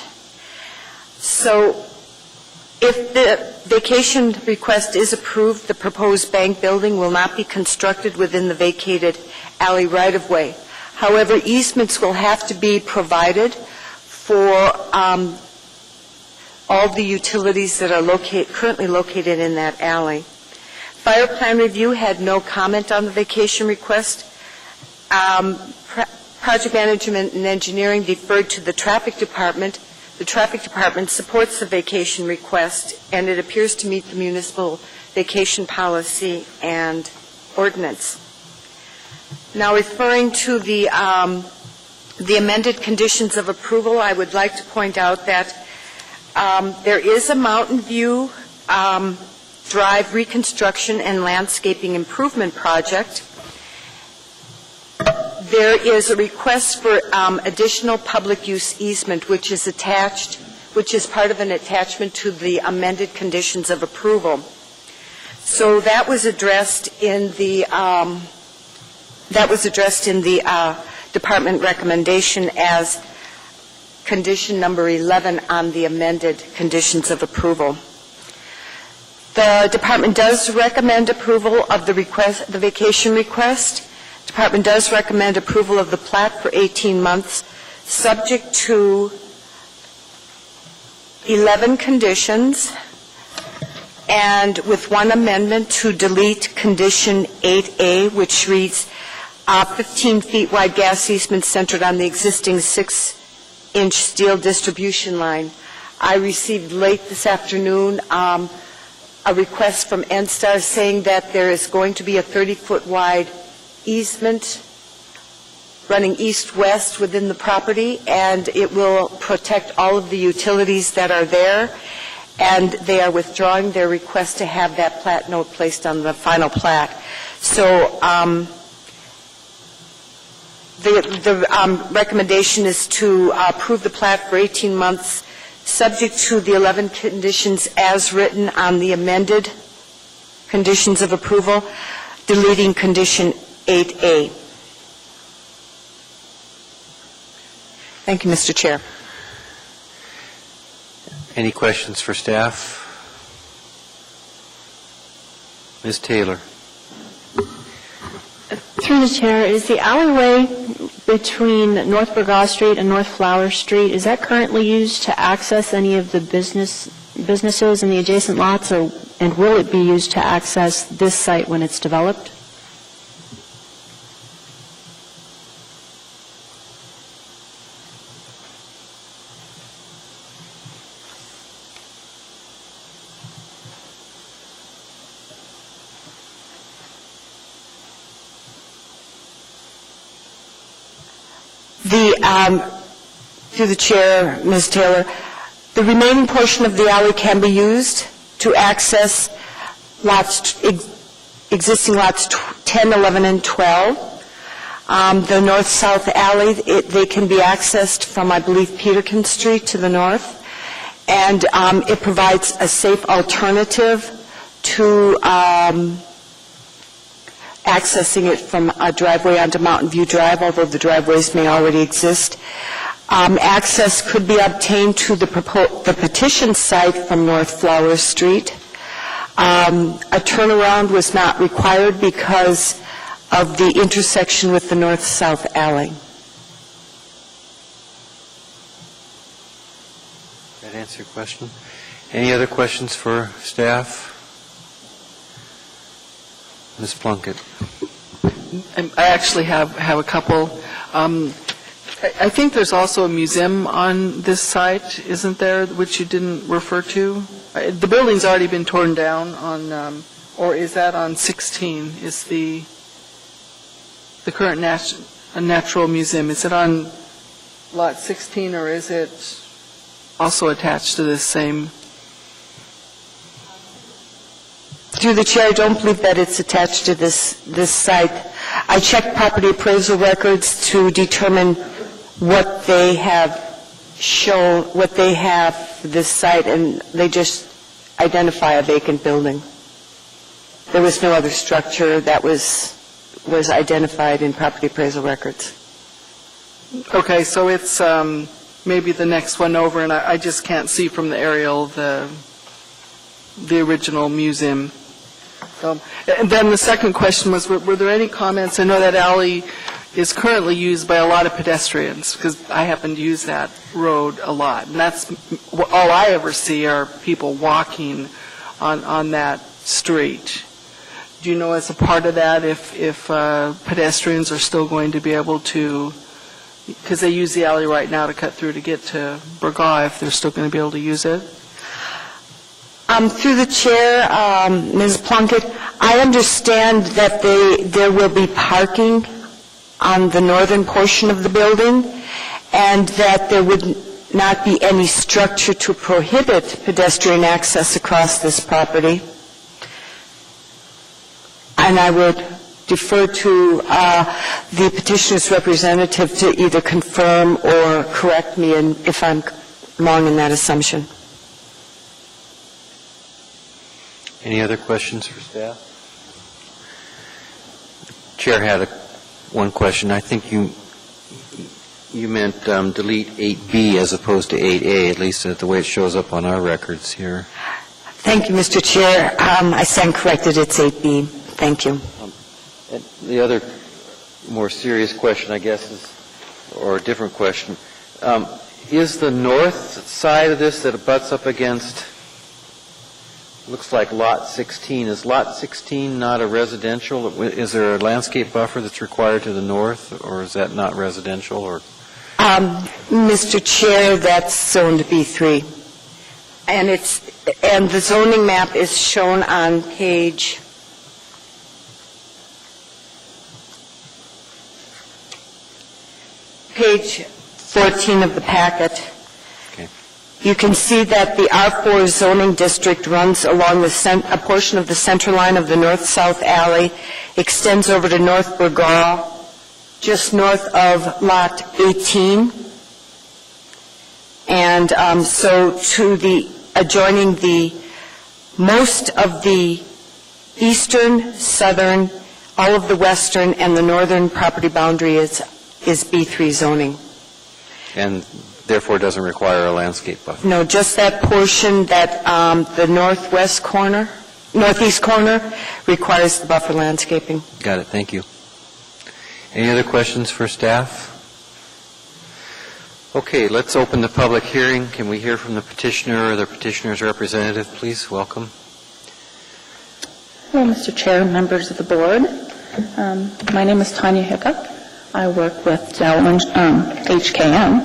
So if the vacation request is approved, the proposed bank building will not be constructed within the vacated alley right-of-way. However, easements will have to be provided for all the utilities that are currently located in that alley. Fire plan review had no comment on the vacation request. Project management and engineering deferred to the traffic department. The traffic department supports the vacation request, and it appears to meet the municipal vacation policy and ordinance. Now, referring to the amended conditions of approval, I would like to point out that there is a Mountain View Drive reconstruction and landscaping improvement project. There is a request for additional public use easement, which is part of an attachment to the amended conditions of approval. So that was addressed in the department recommendation as condition number 11 on the amended conditions of approval. The department does recommend approval of the vacation request. The department does recommend approval of the plat for 18 months, subject to 11 conditions, and with one amendment to delete condition 8A, which reads, 15 feet wide gas easement centered on the existing 6-inch steel distribution line. I received late this afternoon a request from NSTAR saying that there is going to be a 30-foot wide easement running east-west within the property, and it will protect all of the utilities that are there, and they are withdrawing their request to have that plat note placed on the final plat. So the recommendation is to approve the plat for 18 months, subject to the 11 conditions as written on the amended conditions of approval, deleting condition 8A. Thank you, Mr. Chair. Any questions for staff? Ms. Taylor. Through the chair, is the alleyway between North Burgaw Street and North Flower Street, is that currently used to access any of the businesses in the adjacent lots, and will it be used to access this site when it's developed? Through the chair, Ms. Taylor, the remaining portion of the alley can be used to access existing lots 10, 11, and 12. The north-south alley, they can be accessed from, I believe, Peterkin Street to the north, and it provides a safe alternative to accessing it from a driveway onto Mountain View Drive, although the driveways may already exist. Access could be obtained to the petition site from North Flower Street. A turnaround was not required because of the intersection with the north-south alley. That answer your question? Any other questions for staff? Ms. Plunkett. I actually have a couple. I think there's also a museum on this site, isn't there, which you didn't refer to? The building's already been torn down on, or is that on 16? Is the current natural museum, is it on lot 16, or is it also attached to this same? Through the chair, I don't believe that it's attached to this site. I checked property appraisal records to determine what they have shown, what they have for this site, and they just identify a vacant building. There was no other structure that was identified in property appraisal records. Okay, so it's maybe the next one over, and I just can't see from the aerial the original museum. And then the second question was, were there any comments? I know that alley is currently used by a lot of pedestrians, because I happen to use that road a lot. And that's all I ever see are people walking on that street. Do you know, as a part of that, if pedestrians are still going to be able to, because they use the alley right now to cut through to get to Burgaw, if they're still going to be able to use it? Through the chair, Ms. Plunkett, I understand that there will be parking on the northern portion of the building, and that there would not be any structure to prohibit pedestrian access across this property. And I would defer to the petitioner's representative to either confirm or correct me if I'm wrong in that assumption. Any other questions for staff? Chair had one question. I think you meant delete 8B as opposed to 8A, at least the way it shows up on our records here. Thank you, Mr. Chair. I stand corrected. It's 8B. Thank you. The other more serious question, I guess, or a different question, is the north side of this that abuts up against, looks like lot 16, is lot 16 not a residential? Is there a landscape buffer that's required to the north, or is that not residential? Or Mr. Chair, that's zoned B3. And the zoning map is shown on page page 14 of the packet. Okay. You can see that the R4 zoning district runs along a portion of the center line of the north-south alley, extends over to North Burgaw, just north of Lot 18. And so to the adjoining most of the eastern, southern, all of the western, and the northern property boundary is B3 zoning. And therefore doesn't require a landscape buffer? No, just that portion that the northeast corner requires the buffer landscaping. Got it, thank you. Any other questions for staff? Okay, let's open the public hearing. Can we hear from the petitioner or the petitioner's representative, please? Welcome. Hello, Mr. Chair, members of the board. My name is Tanya Hiccup. I work with HKM,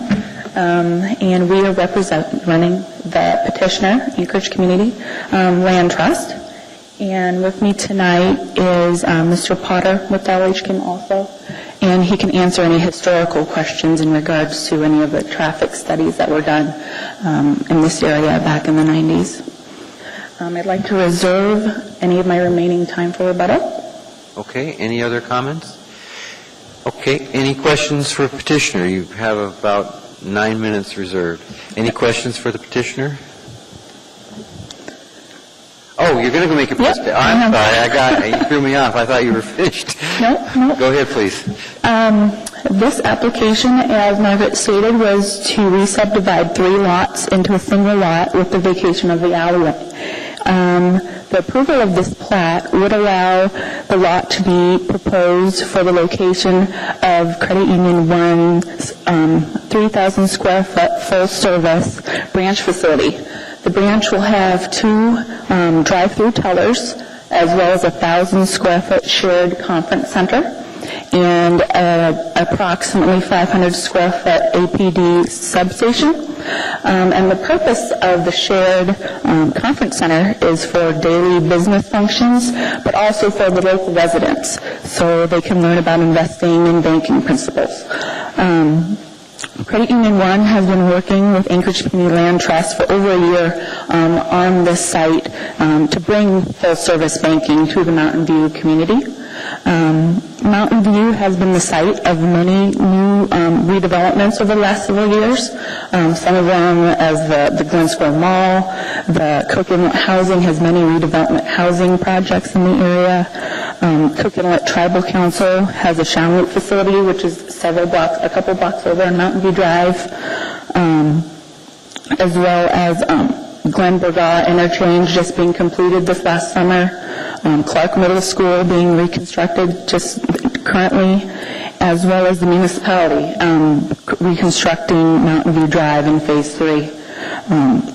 and we are representing the petitioner, Anchorage Community Land Trust. And with me tonight is Mr. Potter with LHKM also, and he can answer any historical questions in regards to any of the traffic studies that were done in this area back in the 90s. I'd like to reserve any of my remaining time for rebuttal. Okay, any other comments? Okay, any questions for petitioner? You have about 9 minutes reserved. Any questions for the petitioner? Oh, you're going to go make a presentation. I'm sorry, you threw me off. I thought you were finished. No. Go ahead, please. This application, as Margaret stated, was to re-subdivide 3 lots into a single lot with the vacation of the alleyway. The approval of this plat would allow the lot to be proposed for the location of Credit Union 1's 3,000 square foot full-service branch facility. The branch will have 2 drive-through tellers, as well as a 1,000 square foot shared conference center, and approximately 500 square foot APD substation. And the purpose of the shared conference center is for daily business functions, but also for the local residents, so they can learn about investing and banking principles. Credit Union 1 has been working with Anchorage Community Land Trust for over a year on this site to bring full-service banking to the Mountain View community. Mountain View has been the site of many new redevelopments over the last several years. Some of them as the Glen Square Mall, the Cook Inlet Housing has many redevelopment housing projects in the area. Cook Inlet Tribal Council has a Shawanoot facility, which is a couple blocks over on Mountain View Drive, as well as Glen Burgaw Interchange just being completed this last summer. Clark Middle School being reconstructed just currently, as well as the municipality reconstructing Mountain View Drive in Phase 3,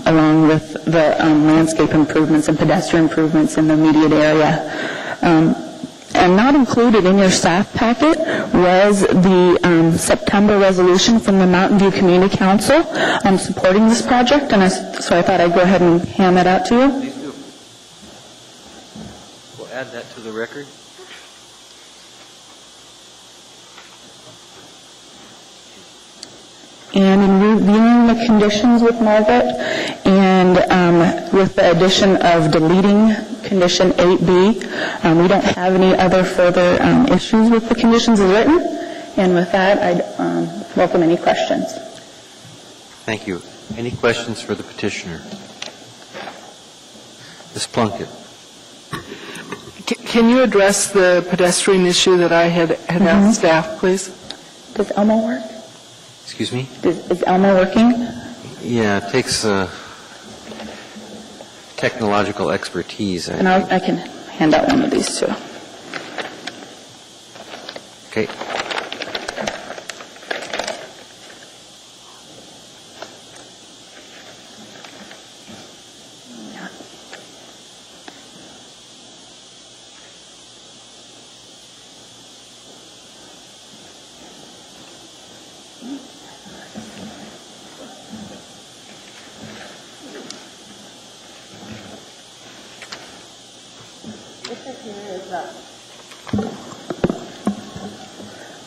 along with the landscape improvements and pedestrian improvements in the immediate area. And not included in your staff packet was the September resolution from the Mountain View Community Council supporting this project, and so I thought I'd go ahead and hand that out to you. Please do. We'll add that to the record. And in reviewing the conditions with Margaret, and with the addition of deleting condition 8B, we don't have any other further issues with the conditions as written. And with that, I'd welcome any questions. Thank you. Any questions for the petitioner? Ms. Plunkett. Can you address the pedestrian issue that I had asked staff, please? Does Elmo work? Excuse me? Is Elmo working? Yeah, it takes technological expertise. And I can hand out one of these too. Okay.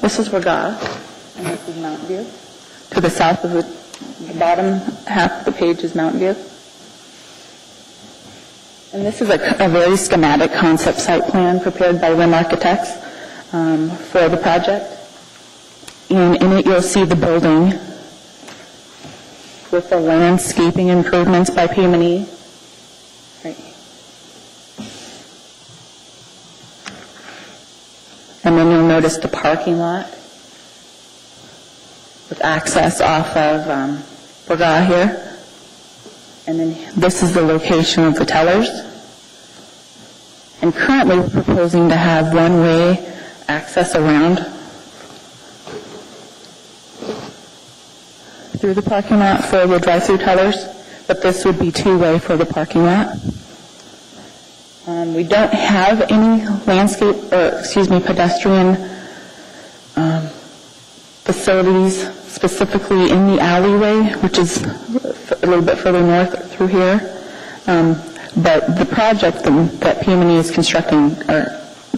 This is Raga, and this this is Mountain View. To the south of the bottom half of the page is Mountain View. And this is a very schematic concept site plan prepared by Rim Architects for the project. And in it you'll see the building with the landscaping improvements by PM&E. Right. And then you'll notice the parking lot with access off of Bourgaw here. And then this is the location of the tellers. And currently we're proposing to have one-way access around through the parking lot for the drive-through tellers, but this would be two-way for the parking lot. We don't have any pedestrian facilities specifically in the alleyway, which is a little bit further north through here. But the project that PM&E is constructing or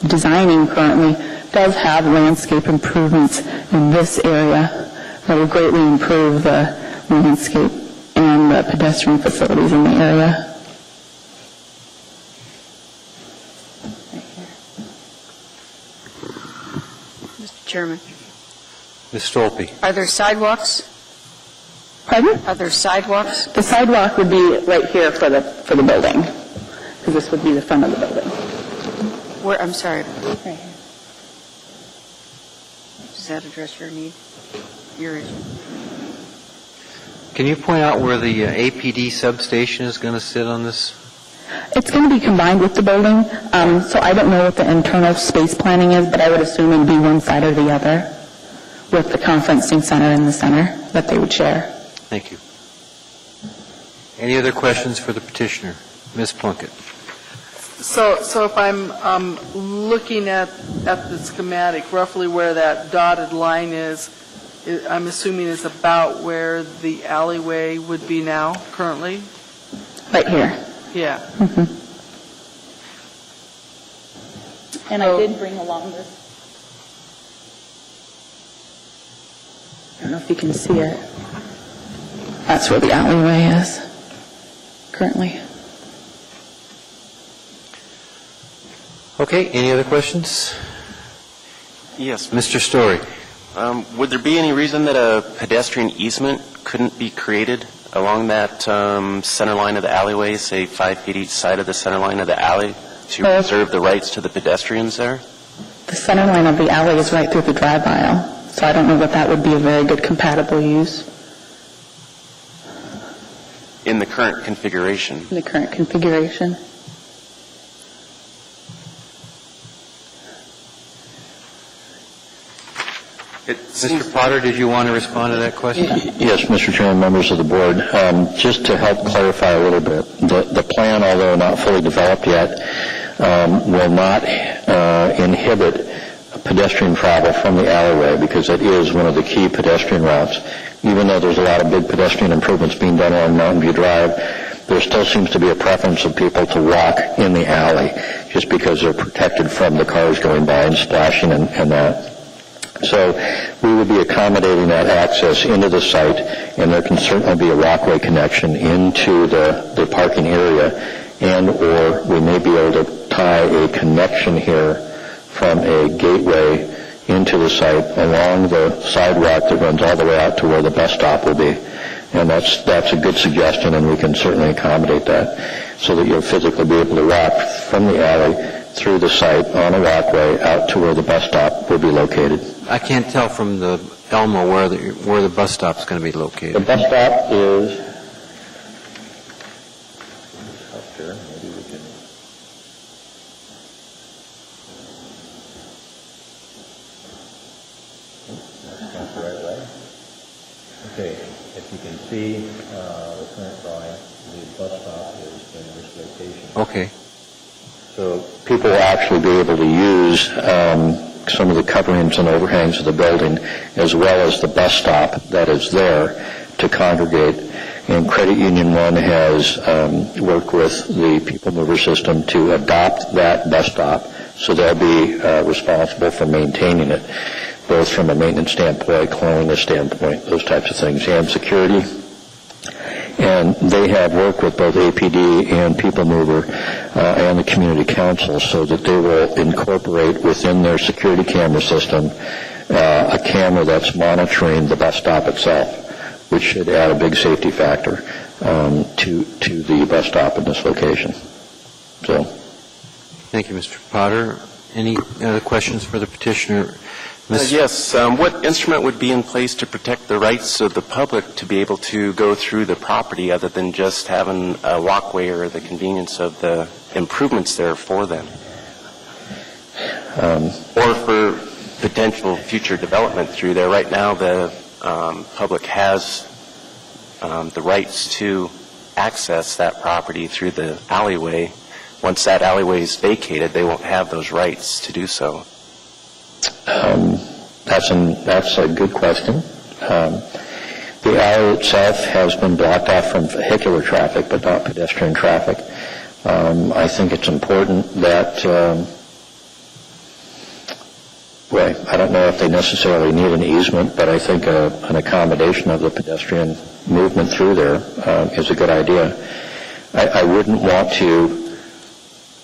designing currently does have landscape improvements in this area that will greatly improve the landscape and the pedestrian facilities in the area. Mr. Chairman, Ms. Stolpe? are there sidewalks? Pardon? Are there sidewalks? The sidewalk would be right here for the building, because this would be the front of the building. Where, I'm sorry, Right here. does that address your need? Your issue? Can you point out where the APD substation is going to sit on this? It's going to be combined with the building, so I don't know what the internal space planning is, but I would assume it would be one side or the other, with the conferencing center in the center that they would share. Thank you. Any other questions for the petitioner? Ms. Plunkett? So if I'm looking at the schematic, roughly where that dotted line is, I'm assuming is about where the alleyway would be now, currently? Right here. Yeah. Mm-hmm. And I did bring along this. I don't know if you can see it. That's where the alleyway is currently. Okay, any other questions? Yes. Mr. Story? Would there be any reason that a pedestrian easement couldn't be created along that center line of the alleyway, say 5 feet each side of the center line of the alley, to preserve the rights to the pedestrians there? The center line of the alley is right through the drive aisle, so I don't know that that would be a very good compatible use In the current configuration? in the current configuration. Mr. Potter, did you want to respond to that question? Yes, Mr. Chairman, members of the board. Just to help clarify a little bit, the plan, although not fully developed yet, will not inhibit pedestrian travel from the alleyway because it is one of the key pedestrian routes. Even though there's a lot of big pedestrian improvements being done along Mountain View Drive, there still seems to be a preference of people to walk in the alley just because they're protected from the cars going by and splashing and that. So we would be accommodating that access into the site, and there can certainly be a walkway connection into the parking area, and or we may be able to tie a connection here from a gateway into the site along the sidewalk that runs all the way out to where the bus stop will be. And that's a good suggestion, and we can certainly accommodate that so that you'll physically be able to walk from the alley through the site on a walkway out to where the bus stop will be located. I can't tell from the Elmo where the bus stop is going to be located. The bus stop is up here. Maybe we can. That's not the right way. Okay, if you can see the current drawing, the bus stop is in this location. Okay. So people will actually be able to use some of the coverings and overhangs of the building as well as the bus stop that is there to congregate. And Credit Union 1 has worked with the People Mover system to adopt that bus stop, so they'll be responsible for maintaining it. both from a maintenance standpoint, cleanliness standpoint, those types of things, and security. And they have worked with both APD and People Mover and the Community Council so that they will incorporate within their security camera system a camera that's monitoring the bus stop itself, which should add a big safety factor to the bus stop in this location. So, Thank you, Mr. Potter. Any other questions for the petitioner? Yes. What instrument would be in place to protect the rights of the public to be able to go through the property other than just having a walkway or the convenience of the improvements there for them? Or for potential future development through there. Right now, the public has the rights to access that property through the alleyway. Once that alleyway is vacated, they won't have those rights to do so. That's a good question. The alley itself has been blocked off from vehicular traffic, but not pedestrian traffic. I think it's important that, I don't know if they necessarily need an easement, but I think an accommodation of the pedestrian movement through there is a good idea. I wouldn't want to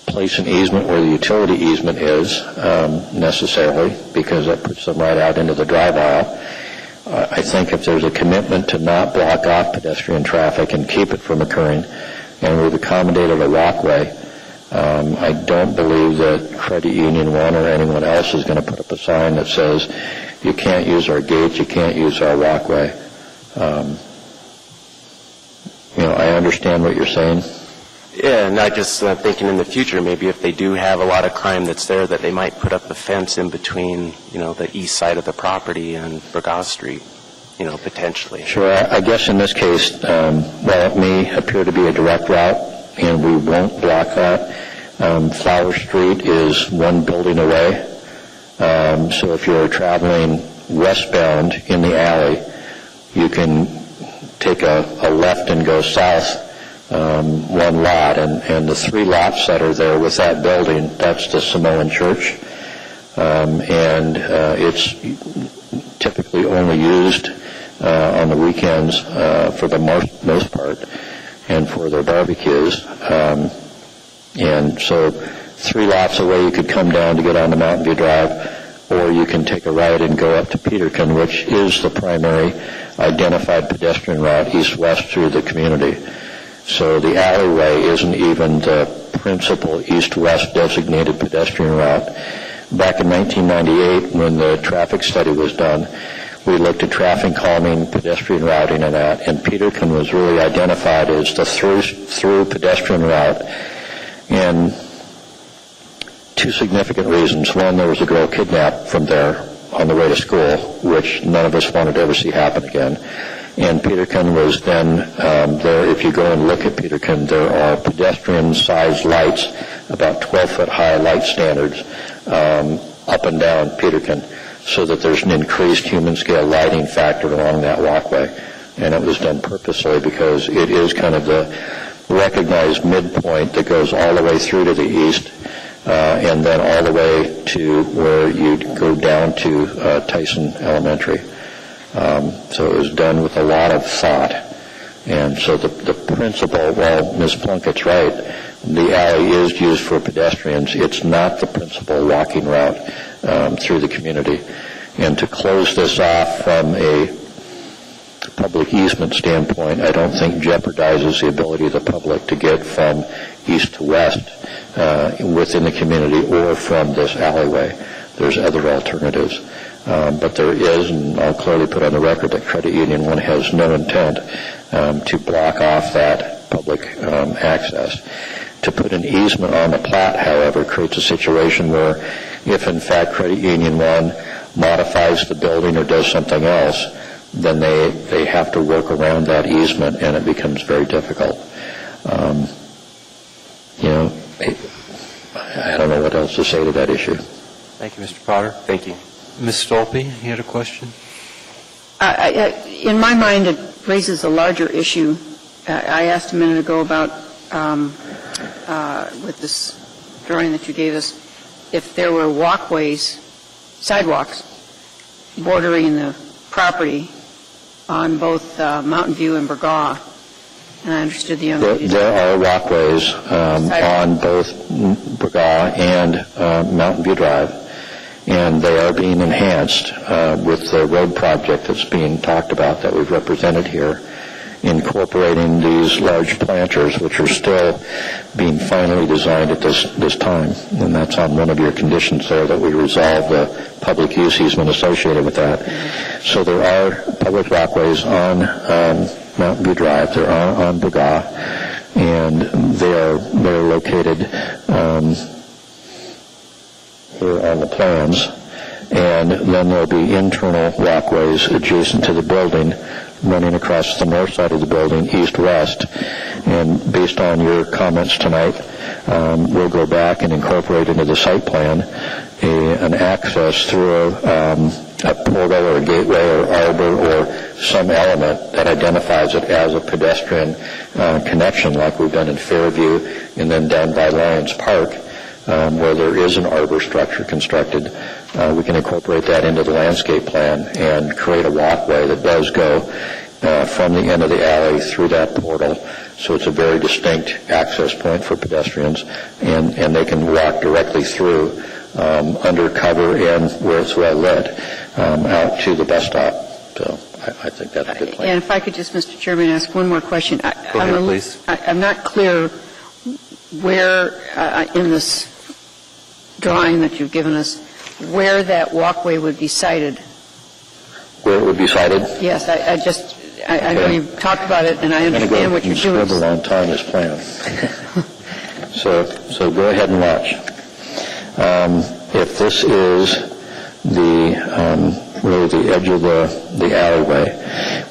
place an easement where the utility easement is necessarily, because that puts them right out into the drive aisle. I think if there's a commitment to not block off pedestrian traffic and keep it from occurring, and we've accommodated a walkway, I don't believe that Credit Union 1 or anyone else is going to put up a sign that says, you can't use our gates, you can't use our walkway. I understand what you're saying. Yeah, and I just thinking in the future, maybe if they do have a lot of crime that's there, that they might put up a fence in between, the east side of the property and Burgos Street, potentially. Sure. I guess in this case, it may appear to be a direct route, and we won't block that. Flower Street is one building away. So if you're traveling westbound in the alley, you can take a left and go south one lot, and the 3 lots that are there with that building, that's the Samoan Church, and it's typically only used on the weekends for the most part, and for their barbecues, and so 3 lots away you could come down to get on the Mountain View Drive, or you can take a right and go up to Peterkin, which is the primary identified pedestrian route east-west through the community. So the alleyway isn't even the principal east-west designated pedestrian route. Back in 1998, when the traffic study was done, we looked at traffic calming, pedestrian routing, and that, and Peterkin was really identified as the through pedestrian route. And 2 significant reasons. One, there was a girl kidnapped from there on the way to school, which none of us wanted to ever see happen again. And Peterkin was then there. If you go and look at Peterkin, there are pedestrian-sized lights, about 12-foot high light standards, up and down Peterkin, so that there's an increased human-scale lighting factor along that walkway. And it was done purposely because it is kind of the recognized midpoint that goes all the way through to the east, and then all the way to where you go down to Tyson Elementary. So it was done with a lot of thought. And so the principle, well, Ms. Plunkett's right, the alley is used for pedestrians. It's not the principal walking route through the community. And to close this off from a public easement standpoint, I don't think jeopardizes the ability of the public to get from east to west within the community or from this alleyway. There's other alternatives. But there is, and I'll clearly put on the record that Credit Union 1 has no intent to block off that public access. To put an easement on the plat, however, creates a situation where if, in fact, Credit Union 1 modifies the building or does something else, then they have to work around that easement, and it becomes very difficult. I don't know what else to say to that issue. Thank you, Mr. Potter. Thank you. Ms. Stolpe, you had a question? In my mind, it raises a larger issue. I asked a minute ago about, with this drawing that you gave us, if there were walkways, sidewalks, bordering the property on both Mountain View and Burgaw. And I understood the young lady. There are walkways on both Burgaw and Mountain View Drive, and they are being enhanced with the road project that's being talked about that we've represented here, incorporating these large planters, which are still being finally designed at this time. And that's on one of your conditions there, that we resolve the public use easement associated with that. So there are public walkways on Mountain View Drive. There are on Burgaw, and they're located here on the plans. And then there'll be internal walkways adjacent to the building running across the north side of the building, east-west. And based on your comments tonight, we'll go back and incorporate into the site plan an access through a portal or a gateway or arbor or some element that identifies it as a pedestrian connection, like we've done in Fairview and then down by Lions Park, where there is an arbor structure constructed. We can incorporate that into the landscape plan and create a walkway that does go from the end of the alley through that portal. So it's a very distinct access point for pedestrians, and they can walk directly through under cover and where it's well lit out to the bus stop. So I think that's a good plan. And if I could just, Mr. Chairman, ask one more question. Go ahead, please. I'm not clear where in this drawing that you've given us, where that walkway would be sited. Where it would be sited? Yes, I know you've talked about it, and I understand what you're doing. I'm going to go and scribble on Tanya's plan. So go ahead and watch. If this is really the edge of the alleyway,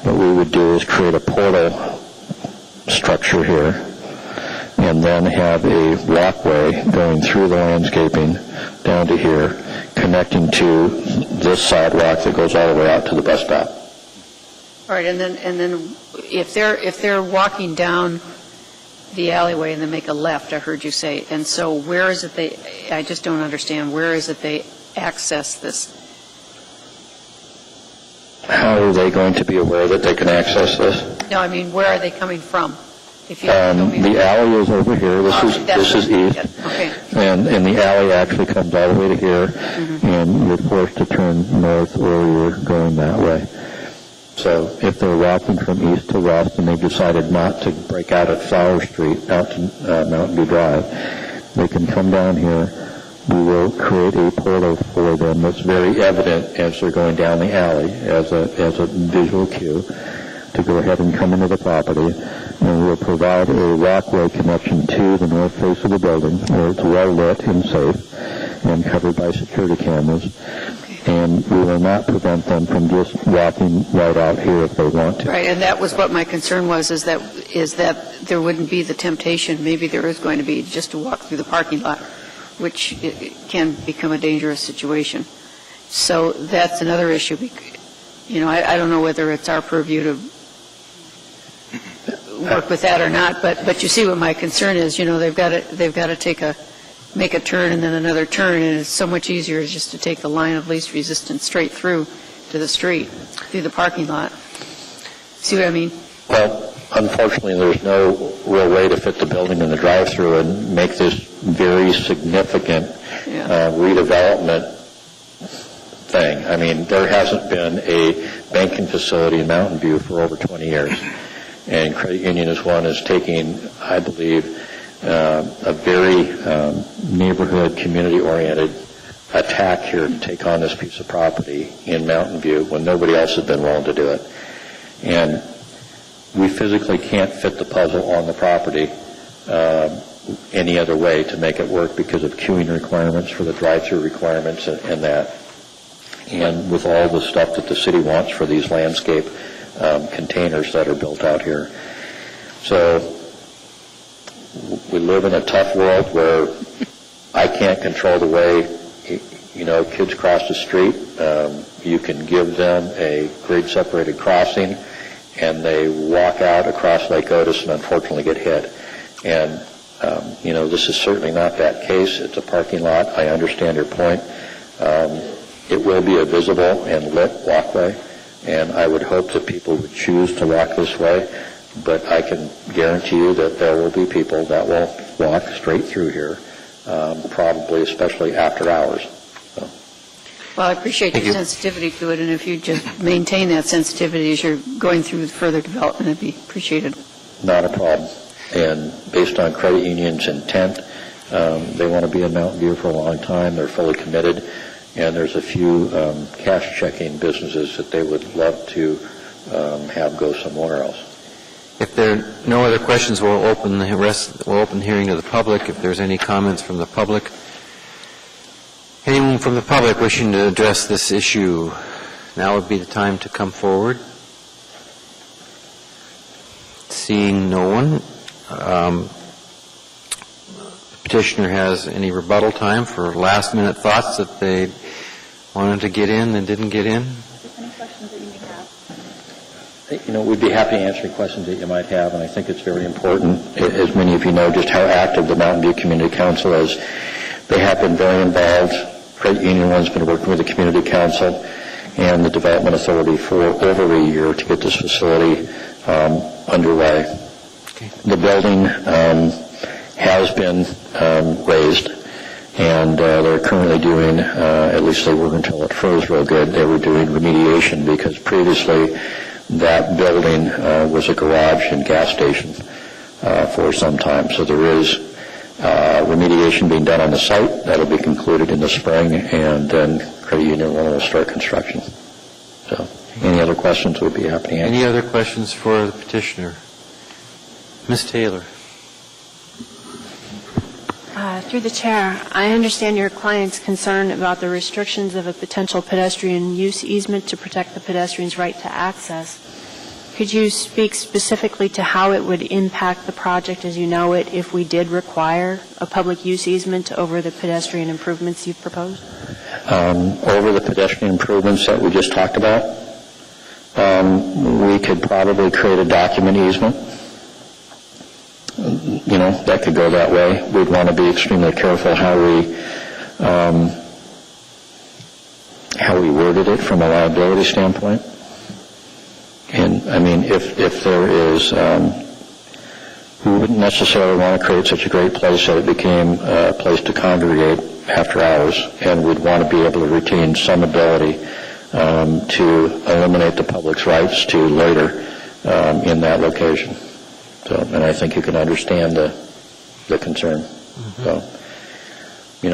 what we would do is create a portal structure here, and then have a walkway going through the landscaping down to here, connecting to this sidewalk that goes all the way out to the bus stop. All right, and then if they're walking down the alleyway and they make a left, I heard you say, and so where is it I just don't understand, where is it they access this? How are they going to be aware that they can access this? No, I mean, where are they coming from? If you the alley is over here. This is east. Okay. And the alley actually comes all the way to here, and you're forced to turn north or you're going that way. So if they're walking from east to west and they've decided not to break out at Flower Street out to Mountain View Drive, they can come down here. We will create a portal for them that's very evident as they're going down the alley as a visual cue to go ahead and come into the property. And we'll provide a walkway connection to the north face of the building where it's well lit and safe and covered by security cameras. And we will not prevent them from just walking right out here if they want to. Right, and that was what my concern was, is that there wouldn't be the temptation, maybe there is going to be, just to walk through the parking lot, which can become a dangerous situation. So that's another issue. You know, I don't know whether it's our purview to work with that or not, but you see what my concern is. You know, they've got to make a turn and then another turn, and it's so much easier just to take the line of least resistance straight through to the street, through the parking lot. See what I mean? Well, unfortunately, there's no real way to fit the building in the drive-through and make this very significant redevelopment thing. I mean, there hasn't been a banking facility in Mountain View for over 20 years. And Credit Union is one is taking, I believe, a very neighborhood, community-oriented attack here to take on this piece of property in Mountain View when nobody else has been willing to do it. And we physically can't fit the puzzle on the property any other way to make it work because of queuing requirements for the drive-through requirements and that. And with all the stuff that the city wants for these landscape containers that are built out here. So we live in a tough world where I can't control the way, kids cross the street. You can give them a grade-separated crossing, and they walk out across Lake Otis and unfortunately get hit. And, this is certainly not that case. It's a parking lot. I understand your point. It will be a visible and lit walkway, and I would hope that people would choose to walk this way, but I can guarantee you that there will be people that will walk straight through here, probably especially after hours. So. Well, I appreciate your sensitivity to it, and if you just maintain that sensitivity as you're going through further development, it'd be appreciated. Not a problem. And based on credit union's intent, they want to be in Mountain View for a long time. They're fully committed. And there's a few cash checking businesses that they would love to have go somewhere else. If there are no other questions, we'll open the hearing to the public. If there's any comments from the public, anyone from the public wishing to address this issue, now would be the time to come forward. Seeing no one, the petitioner has any rebuttal time for last-minute thoughts that they wanted to get in and didn't get in? Any questions that you may have? We'd be happy to answer questions that you might have, and I think it's very important, as many of you know, just how active the Mountain View Community Council is. They have been very involved. Credit Union One's been working with the Community Council and the Development Authority for over a year to get this facility underway. Okay. The building has been raised, and they're currently doing, at least they were until it froze real good, they were doing remediation because previously that building was a garage and gas station for some time. So there is remediation being done on the site. That'll be concluded in the spring, and then Credit Union will start construction. So any other questions, we'd be happy to answer. Any other questions for the petitioner? Ms. Taylor. Through the chair, I understand your client's concern about the restrictions of a potential pedestrian use easement to protect the pedestrian's right to access. Could you speak specifically to how it would impact the project as you know it if we did require a public use easement over the pedestrian improvements you've proposed? Over the pedestrian improvements that we just talked about, we could probably create a document easement. That could go that way. We'd want to be extremely careful how we worded it from a liability standpoint. And, if there is, we wouldn't necessarily want to create such a great place that it became a place to congregate after hours, and we'd want to be able to retain some ability to eliminate the public's rights to loiter in that location. So, and I think you can understand the concern. Mm-hmm. So,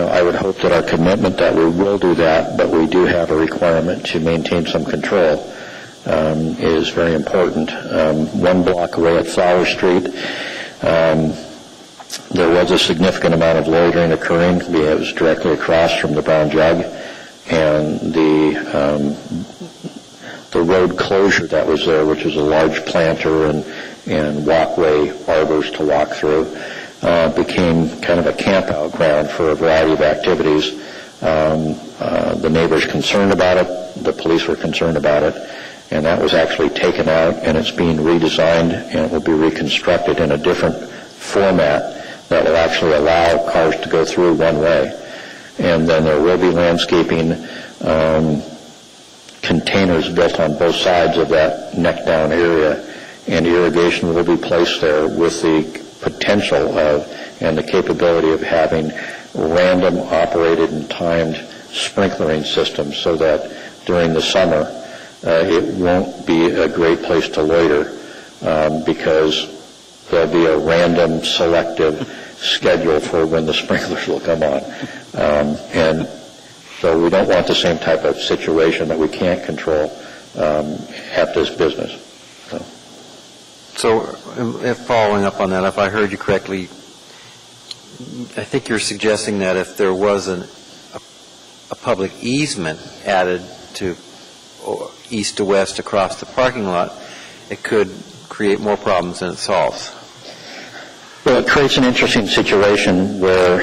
I would hope that our commitment that we will do that, but we do have a requirement to maintain some control, is very important. 1 block away at Flower Street, there was a significant amount of loitering occurring. It was directly across from the Brown Jug, and the road closure that was there, which was a large planter and walkway arbors to walk through, became kind of a camp-out ground for a variety of activities. The neighbors concerned about it, the police were concerned about it, and that was actually taken out, and it's being redesigned, and it will be reconstructed in a different format that will actually allow cars to go through one way. And then there will be landscaping containers built on both sides of that neck-down area, and irrigation will be placed there with the potential of and the capability of having random operated and timed sprinklering systems so that during the summer it won't be a great place to loiter because there'll be a random selective schedule for when the sprinklers will come on. And so we don't want the same type of situation that we can't control at this business. So, if following up on that, if I heard you correctly, I think you're suggesting that if there was a public easement added to east to west across the parking lot, it could create more problems than it solves. Well, it creates an interesting situation where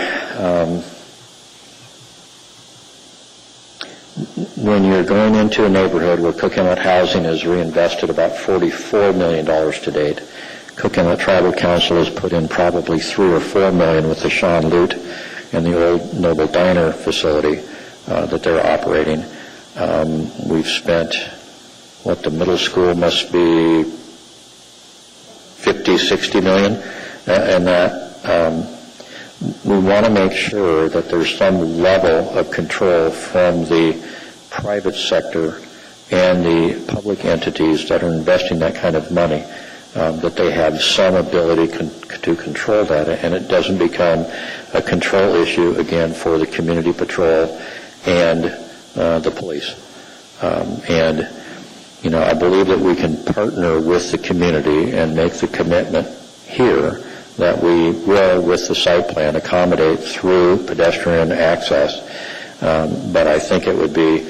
when you're going into a neighborhood where Cook Inlet Housing has reinvested about $44 million to date, Cook Inlet Tribal Council has put in probably $3 or $4 million with the Sean Lute and the old Noble Diner facility that they're operating. We've spent, the middle school must be 50, 60 million, and that we want to make sure that there's some level of control from the private sector and the public entities that are investing that kind of money, that they have some ability to control that, and it doesn't become a control issue, again, for the community patrol and the police. And, I believe that we can partner with the community and make the commitment here that we will, with the site plan, accommodate through pedestrian access. But I think it would be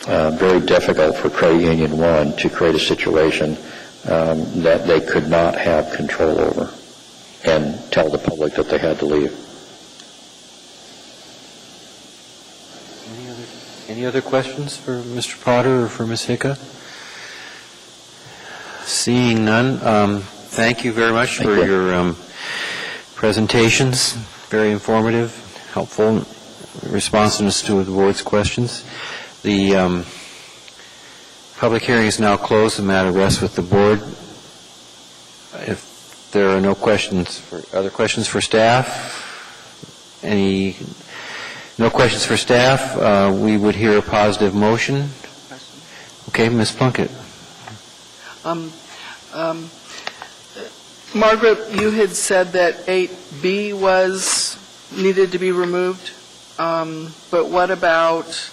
very difficult for Credit Union 1 to create a situation that they could not have control over and tell the public that they had to leave. Any other questions for Mr. Potter or for Ms. Hicka? Seeing none, thank you very much for your presentations. Very informative, helpful responsiveness to the board's questions. The public hearing is now closed. The matter rests with the board. If there are no questions, other questions for staff? No questions for staff? We would hear a positive motion. Okay, Ms. Plunkett. Margaret, you had said that 8B needed to be removed, but what about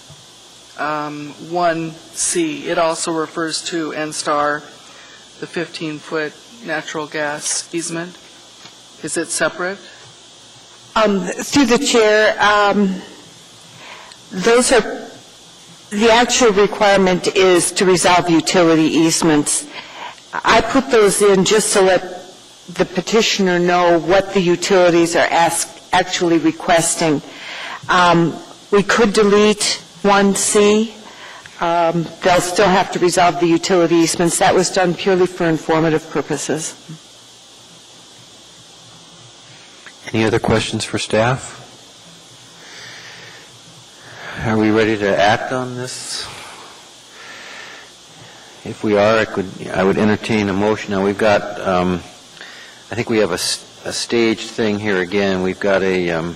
1C? It also refers to NSTAR, the 15-foot natural gas easement. Is it separate? Through the chair, those are, the actual requirement is to resolve utility easements. I put those in just to let the petitioner know what the utilities are actually requesting. We could delete 1C. They'll still have to resolve the utility easements. That was done purely for informative purposes. Any other questions for staff? Are we ready to act on this? If we are, I would entertain a motion. Now we've got, I think we have a staged thing here again. We've got a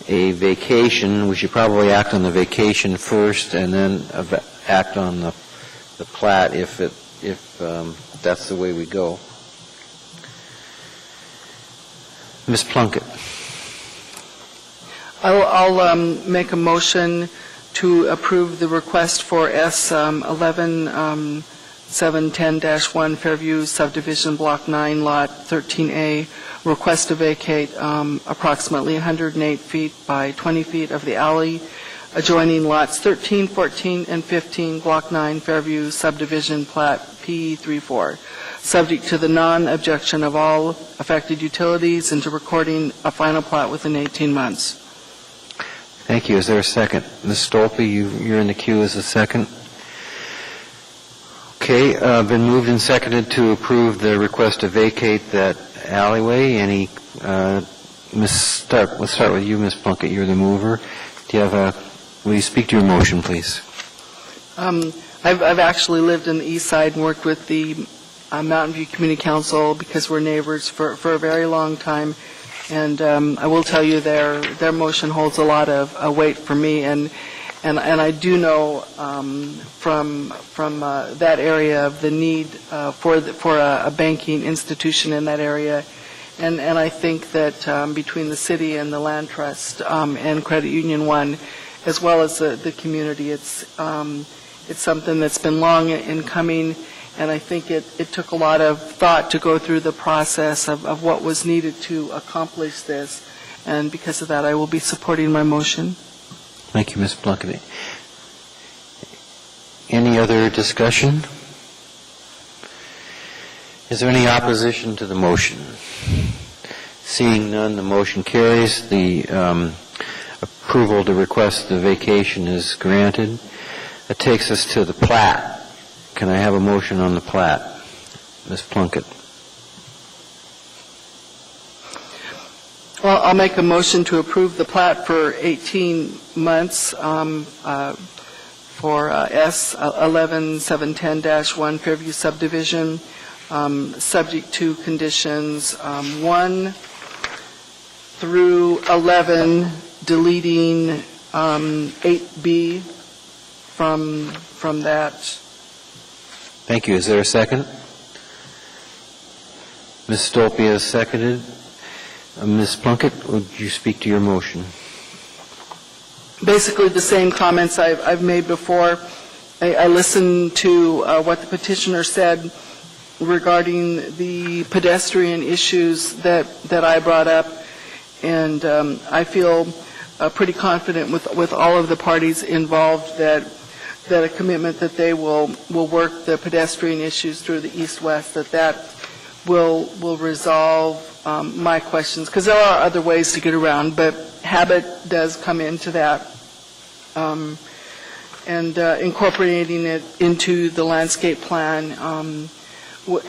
vacation. We should probably act on the vacation first, and then act on the plat if that's the way we go. Ms. Plunkett. I'll make a motion to approve the request for S11-710-1 Fairview Subdivision Block 9, Lot 13A, request to vacate approximately 108 feet by 20 feet of the alley adjoining lots 13, 14, and 15, Block 9, Fairview Subdivision Plat P34, subject to the non-objection of all affected utilities and to recording a final plat within 18 months. Thank you. Is there a second? Ms. Stolpe, you're in the queue as a second. Okay, been moved and seconded to approve the request to vacate that alleyway. Let's start with you, Ms. Plunkett. You're the mover. Will you speak to your motion, please? I've actually lived in the east side and worked with the Mountain View Community Council because we're neighbors for a very long time. And I will tell you their motion holds a lot of weight for me, and I do know from that area of the need for a banking institution in that area, and I think that between the city and the Land Trust and Credit Union 1, as well as the community, it's something that's been long in coming. And I think it took a lot of thought to go through the process of what was needed to accomplish this. And because of that, I will be supporting my motion. Thank you, Ms. Plunkett. Any other discussion? Is there any opposition to the motion? Seeing none, the motion carries. The approval to request the vacation is granted. That takes us to the plat. Can I have a motion on the plat? Ms. Plunkett. Well, I'll make a motion to approve the plat for 18 months for S 11710-1 Fairview subdivision, subject to conditions 1 through 11, deleting 8B from that. Thank you. Is there a second? Ms. Stolpe has seconded. Ms. Plunkett, would you speak to your motion? Basically the same comments I've made before. I listened to what the petitioner said regarding the pedestrian issues that I brought up, and I feel pretty confident with all of the parties involved that a commitment that they will work the pedestrian issues through the east-west, that will resolve my questions, because there are other ways to get around, but habit does come into that. And incorporating it into the landscape plan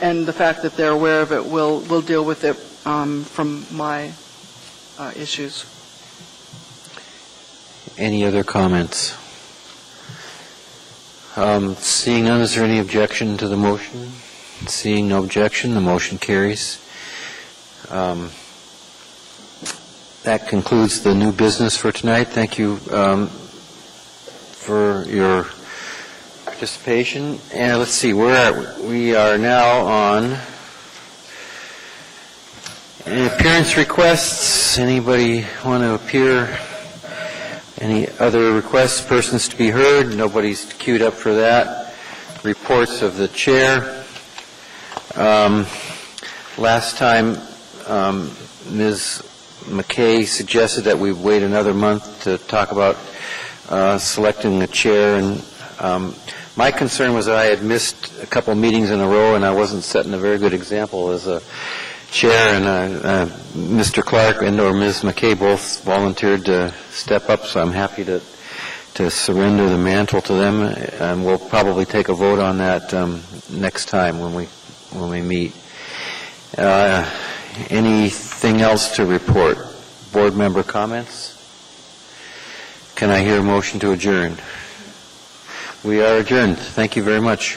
and the fact that they're aware of it will deal with it from my issues. Any other comments? Seeing none, is there any objection to the motion? Seeing no objection, the motion carries. That concludes the new business for tonight. Thank you for your participation. And let's see, we are now on any appearance requests. Anybody want to appear? Any other requests, persons to be heard? Nobody's queued up for that. Reports of the chair. Last time, Ms. McKay suggested that we wait another month to talk about selecting a chair, and my concern was that I had missed a couple meetings in a row, and I wasn't setting a very good example as a chair, and Mr. Clark and or Ms. McKay both volunteered to step up, so I'm happy to surrender the mantle to them, and we'll probably take a vote on that next time when we meet. Anything else to report? Board member comments? Can I hear a motion to adjourn? We are adjourned. Thank you very much.